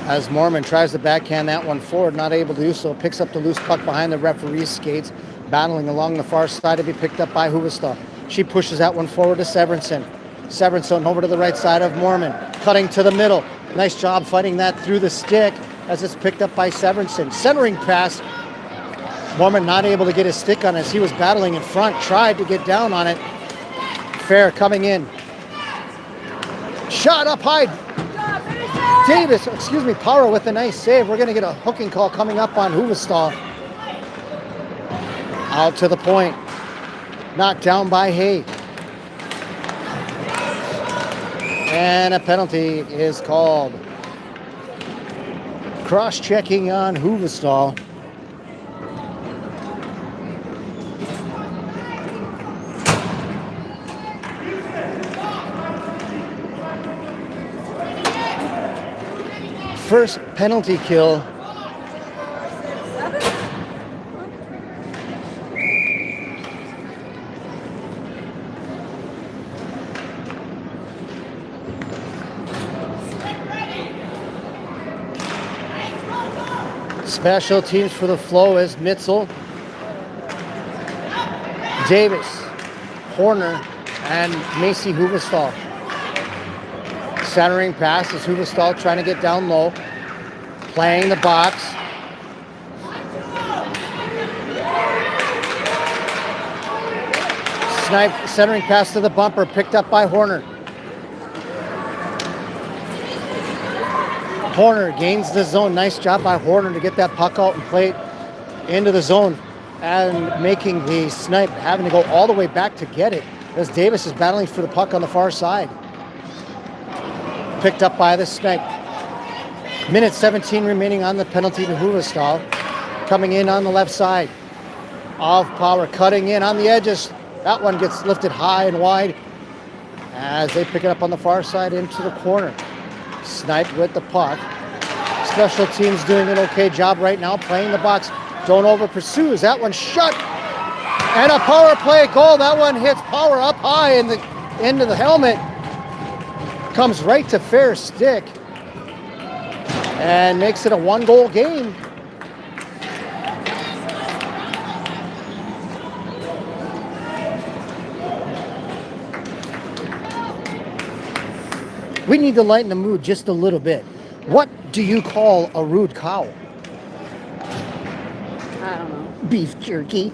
Speaker 1: As Mormon tries to backhand that one forward, not able to do so. Picks up the loose puck behind the referee's skates, battling along the far side to be picked up by Huestal. She pushes that one forward to Severinson. Severinson over to the right side of Mormon, cutting to the middle. Nice job fighting that through the stick as it's picked up by Severinson. Centering pass. Mormon not able to get his stick on it as he was battling in front. Tried to get down on it. Fair coming in. Shot up high. Davis, Power with a nice save. We're going to get a hooking call coming up on Huestal. Out to the point. Knocked down by Hay. And a penalty is called. Cross-checking on Huestal. First penalty kill. Special teams for the Flow is Mitzel, Davis, Horner, and Macy Huestal. Centering pass is Huestal trying to get down low. Playing the box. Snipe centering pass to the bumper, picked up by Horner. Horner gains the zone. Nice job by Horner to get that puck out and play it into the zone and making the Snipe having to go all the way back to get it as Davis is battling for the puck on the far side. Picked up by the Snipe. Minute 17 remaining on the penalty to Huvestal. Coming in on the left side. Of Power cutting in on the edges. That one gets lifted high and wide as they pick it up on the far side into the corner. Snipe with the puck. Special teams doing an okay job right now playing the box. Don't over pursues. That one shut. And a power play goal. That one hits Power up high in the into the helmet. Comes right to Fair's stick. And makes it a 1-goal game. We need to lighten the mood just a little bit. What do you call a rude cow?
Speaker 2: I don't know.
Speaker 1: Beef jerky.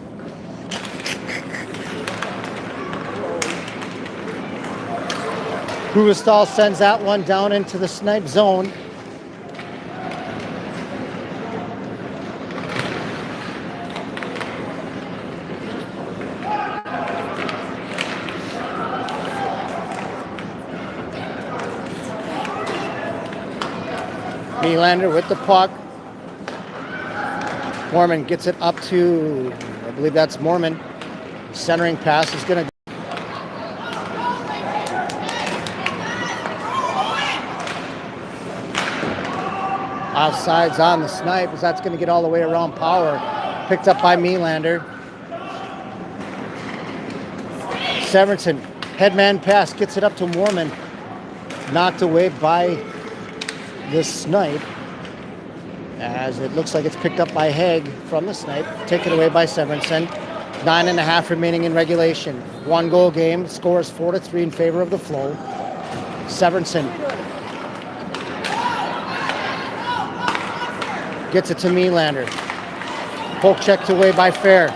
Speaker 1: Huvestal sends that one down into the Snipe zone. Nylander with the puck. Mormon gets it up to, I believe that's Mormon. Centering pass is going to. Offsides on the Snipe as that's going to get all the way around Power. Picked up by Nylander. Severinson, headman pass, gets it up to Mormon. Knocked away by the Snipe as it looks like it's picked up by Haig from the Snipe. Taken away by Severinson. 9.5 remaining in regulation. 1-goal game. Scores 4-3 in favor of the Flow. Severinson gets it to Nylander. Poke checked away by Fair.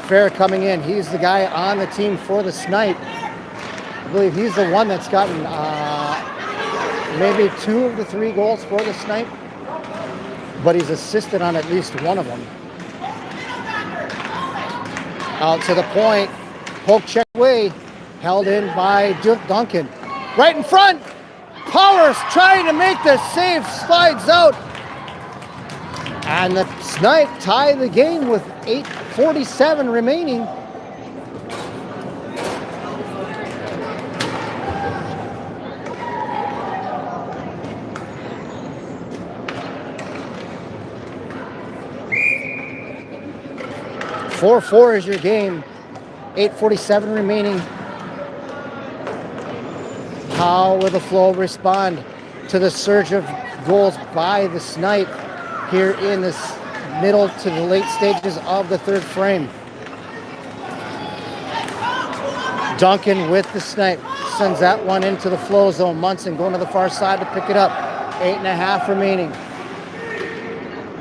Speaker 1: Fair coming in. He's the guy on the team for the Snipe. I believe he's the one that's gotten maybe 2 of the 3 goals for the Snipe, but he's assisted on at least one of them. Out to the point, poke check away, held in by Duncan. Right in front, Powers trying to make the save, slides out. And the Snipe tie the game with 8:47 remaining. Four is your game. 8:47 remaining. How will the Flow respond to the surge of goals by the Snipe here in this middle to the late stages of the third frame? Duncan with the Snipe sends that one into the Flow zone. Munson going to the far side to pick it up. 8.5 remaining.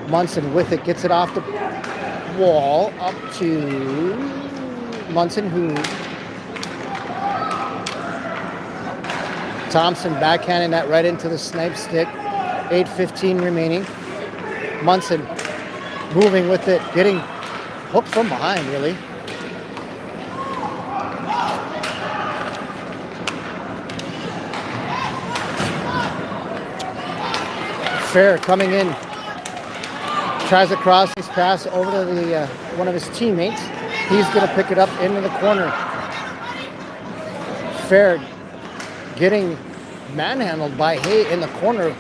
Speaker 1: Munson with it, gets it off the wall up to Munson, who Thompson backhanding that right into the Snipe stick. 8:15 remaining. Munson moving with it, getting hooked from behind, really. Fair coming in. Tries to cross his pass over to the one of his teammates. He's going to pick it up into the corner. Fair getting manhandled by Hay in the corner.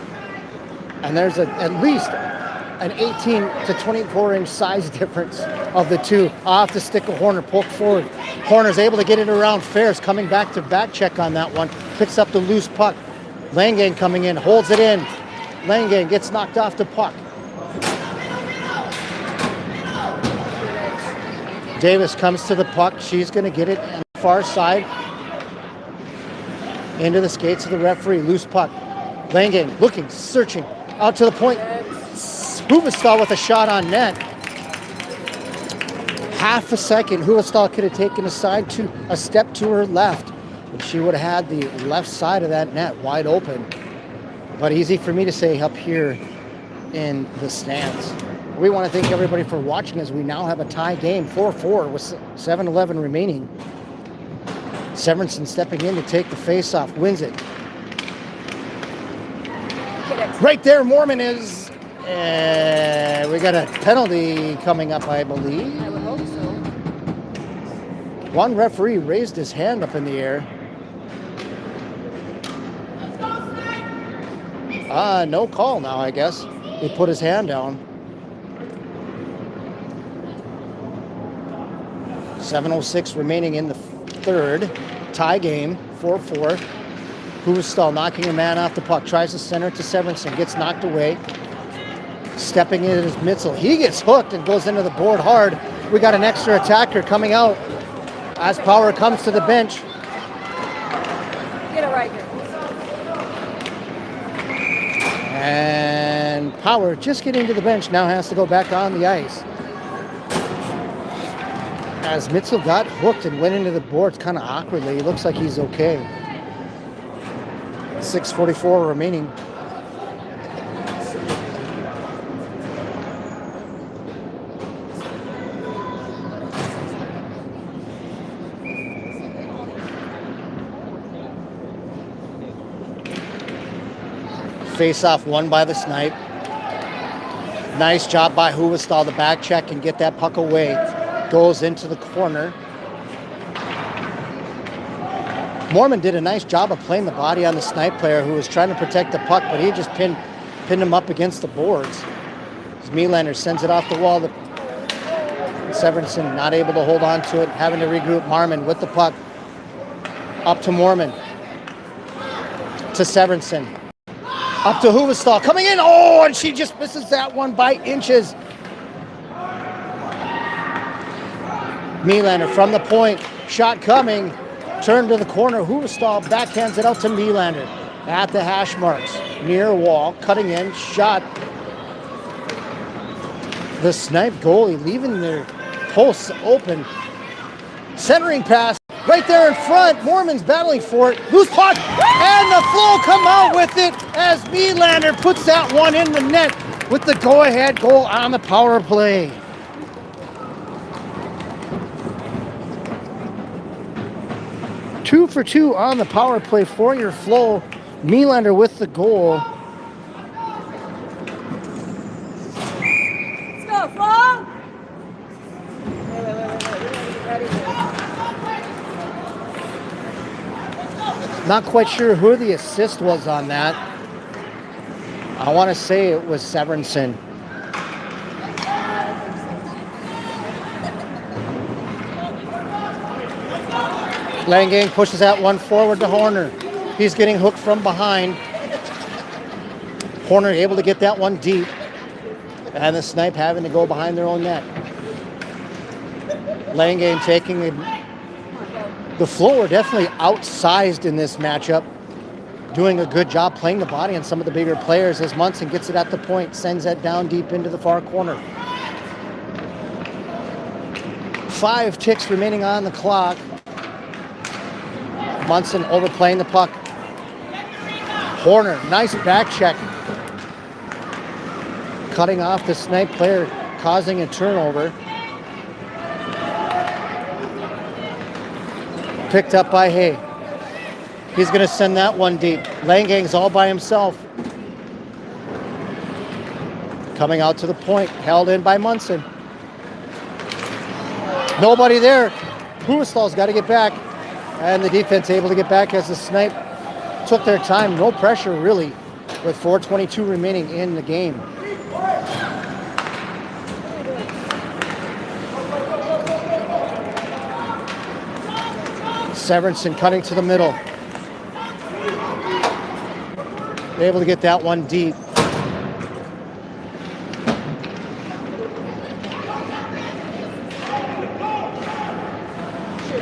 Speaker 1: And there's at least an 18 to 24 inch size difference of the two. Off the stick of Horner, poke forward. Horner's able to get it around. Fair's coming back to back check on that one. Picks up the loose puck. Langang coming in, holds it in. Langang gets knocked off the puck. Davis comes to the puck. She's going to get it on the far side. Into the skates of the referee. Loose puck. Langang looking, searching. Out to the point. Huvestal with a shot on net. Half a second. Huvestal could have taken a step to her left. And she would have had the left side of that net wide open. But easy for me to say up here in the stands. We want to thank everybody for watching as we now have a tie game, 4-4 with 7:11 remaining. Severinsen stepping in to take the face-off, wins it. Right there, Mormon is. We got a penalty coming up, I believe.
Speaker 2: I would hope so.
Speaker 1: One referee raised his hand up in the air. No call now, I guess. He put his hand down. 7:06 remaining in the third. Tie game, 4-4. Huvestal knocking a man off the puck. Tries to center it to Severinsen. Gets knocked away. Stepping in is Mitzel. He gets hooked and goes into the board hard. We got an extra attacker coming out as Power comes to the bench.
Speaker 2: Get it right here.
Speaker 1: And Power just getting to the bench now has to go back on the ice. As Mitzel got hooked and went into the boards kind of awkwardly. It looks like he's okay. 6:44 remaining. Face-off won by the Snipe. Nice job by Huvestal to back check and get that puck away. Goes into the corner. Mormon did a nice job of playing the body on the Snipe player who was trying to protect the puck, but he just pinned him up against the boards. As Melander sends it off the wall. Severinsen not able to hold on to it, having to regroup. Marmon with the puck. Up to Mormon. To Severinsen. Up to Huvestal. Coming in. Oh, and she just misses that one by inches. Melander from the point. Shot coming. Turn to the corner. Huvestal backhands it out to Melander. At the hash marks. Near wall. Cutting in. Shot. The Snipe goalie leaving their posts open. Centering pass. Right there in front. Mormon's battling for it. Loose puck. And the Flow come out with it as Melander puts that one in the net with the go-ahead goal on the power play. Two for two on the power play for your Flow. Melander with the goal.
Speaker 2: Let's go, Flo! Wait. Ready?
Speaker 1: Not quite sure who the assist was on that. I want to say it was Severinsen. Langang pushes that one forward to Horner. He's getting hooked from behind. Horner able to get that one deep. And the Snipe having to go behind their own net. Langang taking the Flow are definitely outsized in this matchup. Doing a good job playing the body on some of the bigger players as Munson gets it at the point. Sends that down deep into the far corner. 5 ticks remaining on the clock. Munson overplaying the puck. Horner, nice back check. Cutting off the Snipe player, causing a turnover. Picked up by Hay. He's going to send that one deep. Langang's all by himself. Coming out to the point, held in by Munson. Nobody there. Huvestal's got to get back. And the defense able to get back as the Snipe took their time. No pressure, really, with 4:22 remaining in the game. Severinsen cutting to the middle. Able to get that one deep.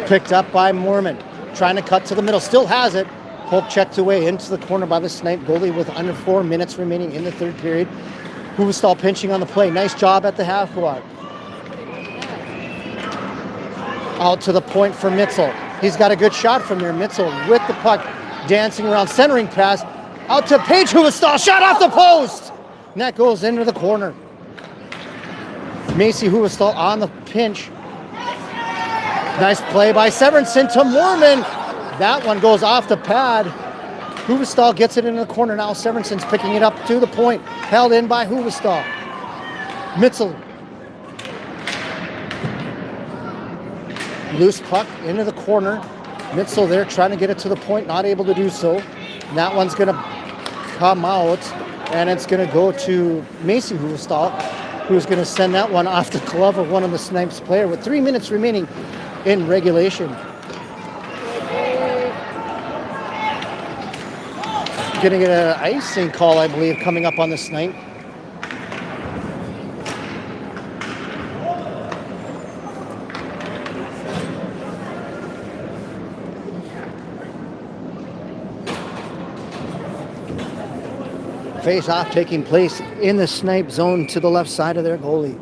Speaker 1: Picked up by Mormon. Trying to cut to the middle. Still has it. Poke checked away into the corner by the Snipe goalie with under 4 minutes remaining in the third period. Huvestal pinching on the play. Nice job at the half block. Out to the point for Mitzel. He's got a good shot from there. Mitzel with the puck. Dancing around. Centering pass. Out to Page Huvestal. Shot off the post. And that goes into the corner. Macy Huvestal on the pinch. Nice play by Severinsen to Mormon. That one goes off the pad. Huvestal gets it into the corner now. Severinsen's picking it up to the point. Held in by Huvestal. Mitzel. Loose puck into the corner. Mitzel there trying to get it to the point. Not able to do so. And that one's going to come out. And it's going to go to Macy Huvestal, who's going to send that one off the glove of one of the Snipes player with 3 minutes remaining in regulation. Going to get an icing call, I believe, coming up on the Snipe. Face-off taking place in the Snipe zone to the left side of their goalie.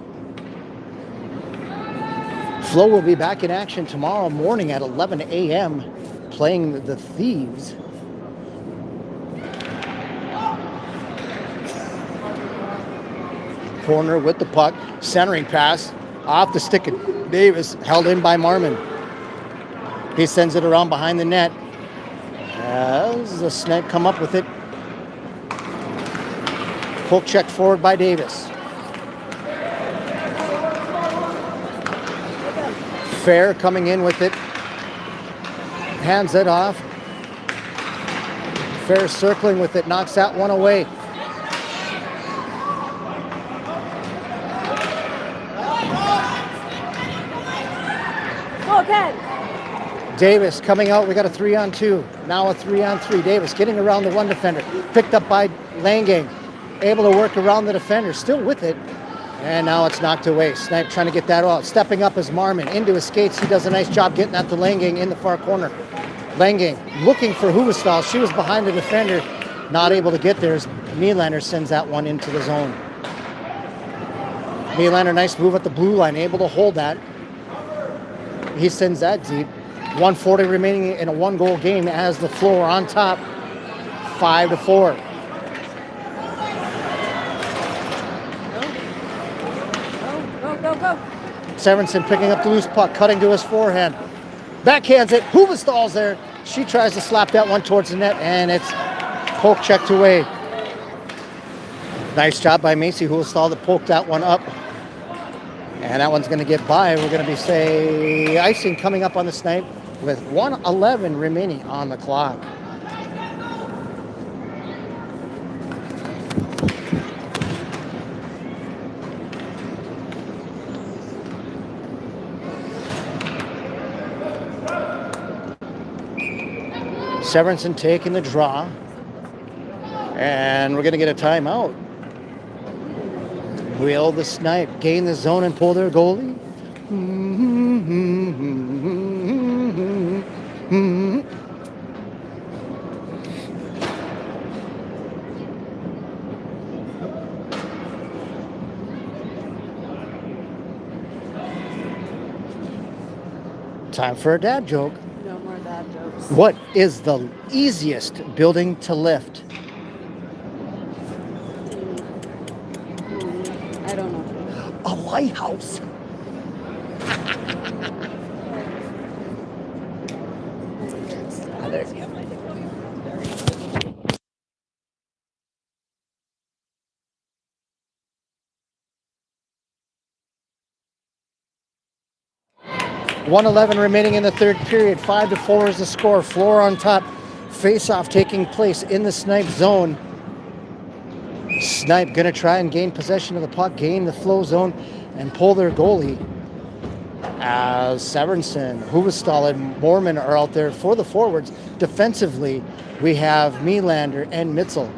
Speaker 1: Flo will be back in action tomorrow morning at 11 a.m. playing the Thieves. Corner with the puck, centering pass off the stick of Davis, held in by Marmon. He sends it around behind the net as the Snipe come up with it. Poke check forward by Davis. Fair coming in with it. Hands it off. Fair circling with it. Knocks that one away.
Speaker 2: Okay.
Speaker 1: Davis coming out. We got a 3-on-2. Now a 3-on-3. Davis getting around the one defender. Picked up by Langang. Able to work around the defender. Still with it. And now it's knocked away. Snipe trying to get that out. Stepping up is Marmon. Into his skates. He does a nice job getting that to Langang in the far corner. Langang looking for Huvestal. She was behind the defender. Not able to get there as Nylander sends that one into the zone. Nylander, nice move at the blue line. Able to hold that. He sends that deep. 1:40 remaining in a one-goal game as the Floor on top. 5-4.
Speaker 2: Go.
Speaker 1: Severinsen picking up the loose puck, cutting to his forehand. Backhands it. Huvestal's there. She tries to slap that one towards the net, and it's poke checked away. Nice job by Macy Huvestal to poke that one up. And that one's going to get by. We're going to be, icing coming up on the Snipe with 1:11 remaining on the clock. Severinsen taking the draw. And we're going to get a timeout. Will the Snipe gain the zone and pull their goalie? Time for a dad joke.
Speaker 2: No more dad jokes.
Speaker 1: What is the easiest building to lift?
Speaker 2: I don't know.
Speaker 1: A lighthouse. .111 remaining in the third period. 5-4 is the score. Floor on top. Face-off taking place in the Snipe zone. Snipe going to try and gain possession of the puck, gain the flow zone, and pull their goalie. As Severinsen, Huvestal, and Mormon are out there for the forwards. Defensively, we have Nylander and Mitzel.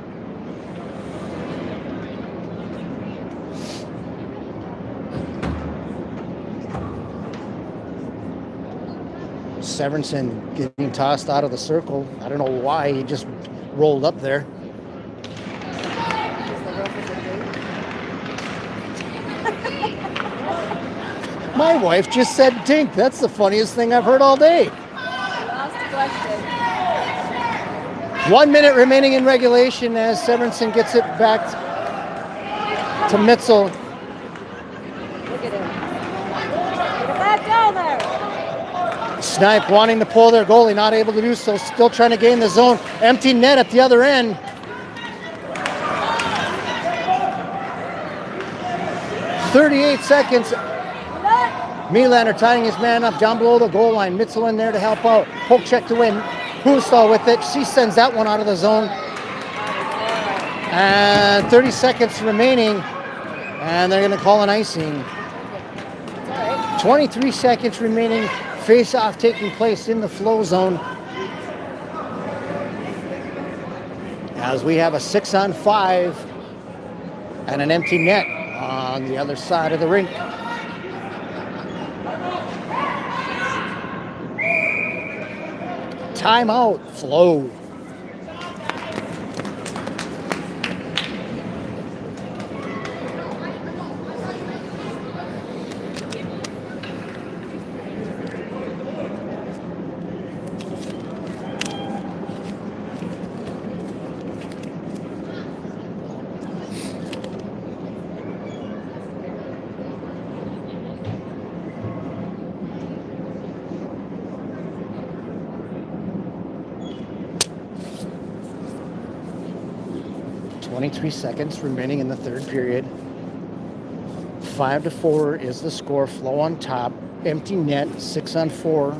Speaker 1: Severinsen getting tossed out of the circle. I don't know why he just rolled up there. My wife just said dink. That's the funniest thing I've heard all day.
Speaker 2: Last question.
Speaker 1: 1 minute remaining in regulation as Severinsen gets it back to Mitzel.
Speaker 2: Get in. Get it back down there.
Speaker 1: Snipe wanting to pull their goalie, not able to do so. Still trying to gain the zone. Empty net at the other end. "38 seconds. Nylander tying his man up down below the goal line. Mitchell in there to help out. Poke check to win. Hustal with it. She sends that one out of the zone. And 30 seconds remaining. And they're going to call an icing. 23 seconds remaining. Face-off taking place in the flow zone. As we have a 6-on-5 and an empty net on the other side of the rink. Timeout, Flow. Three seconds remaining in the third period. 5-4 is the score. Flow on top. Empty net. 6-on-4.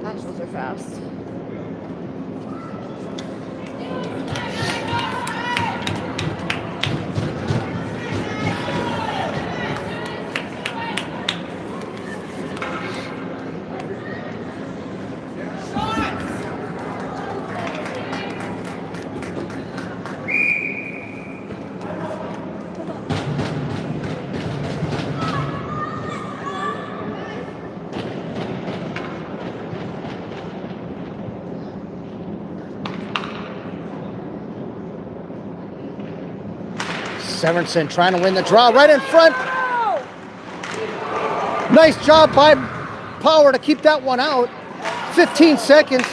Speaker 2: Gosh, those are fast.
Speaker 1: Severinsen trying to win the draw right in front. Nice job by Power to keep that one out. 15 seconds.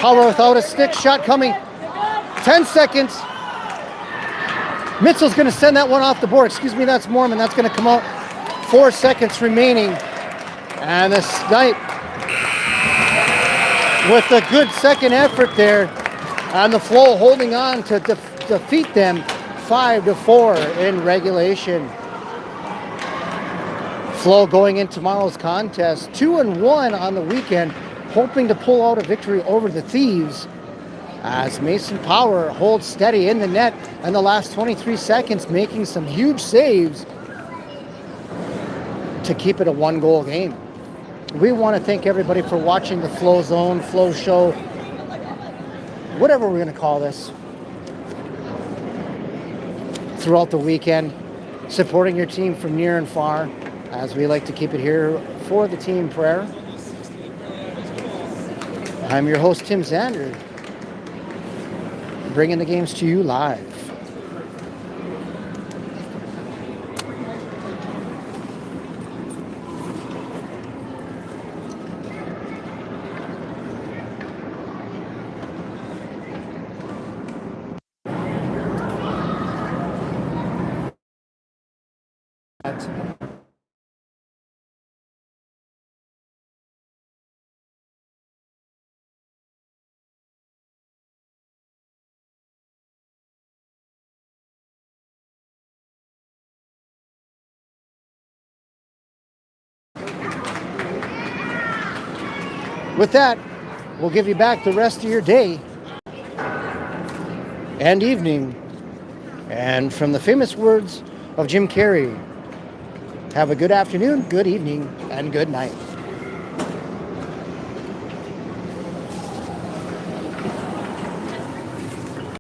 Speaker 1: Power without a stick shot coming. 10 seconds. Mitchell's going to send that one off the board. Excuse me, that's Mormon. That's going to come out. 4 seconds remaining. And the Snipe with a good second effort there. And the Flow holding on to defeat them 5-4 in regulation. Flow going in tomorrow's contest 2-1 on the weekend, hoping to pull out a victory over the Thieves as Mason Power holds steady in the net in the last 23 seconds, making some huge saves to keep it a 1-goal game. We want to thank everybody for watching the Flow Zone, Flow Show, whatever we're going to call this, throughout the weekend, supporting your team from near and far, as we like to keep it here for the team prayer. I'm your host, Tim Zander, bringing the games to you live. With that, we'll give you back the rest of your day and evening. And from the famous words of Jim Carrey, have a good afternoon, good evening, and good night.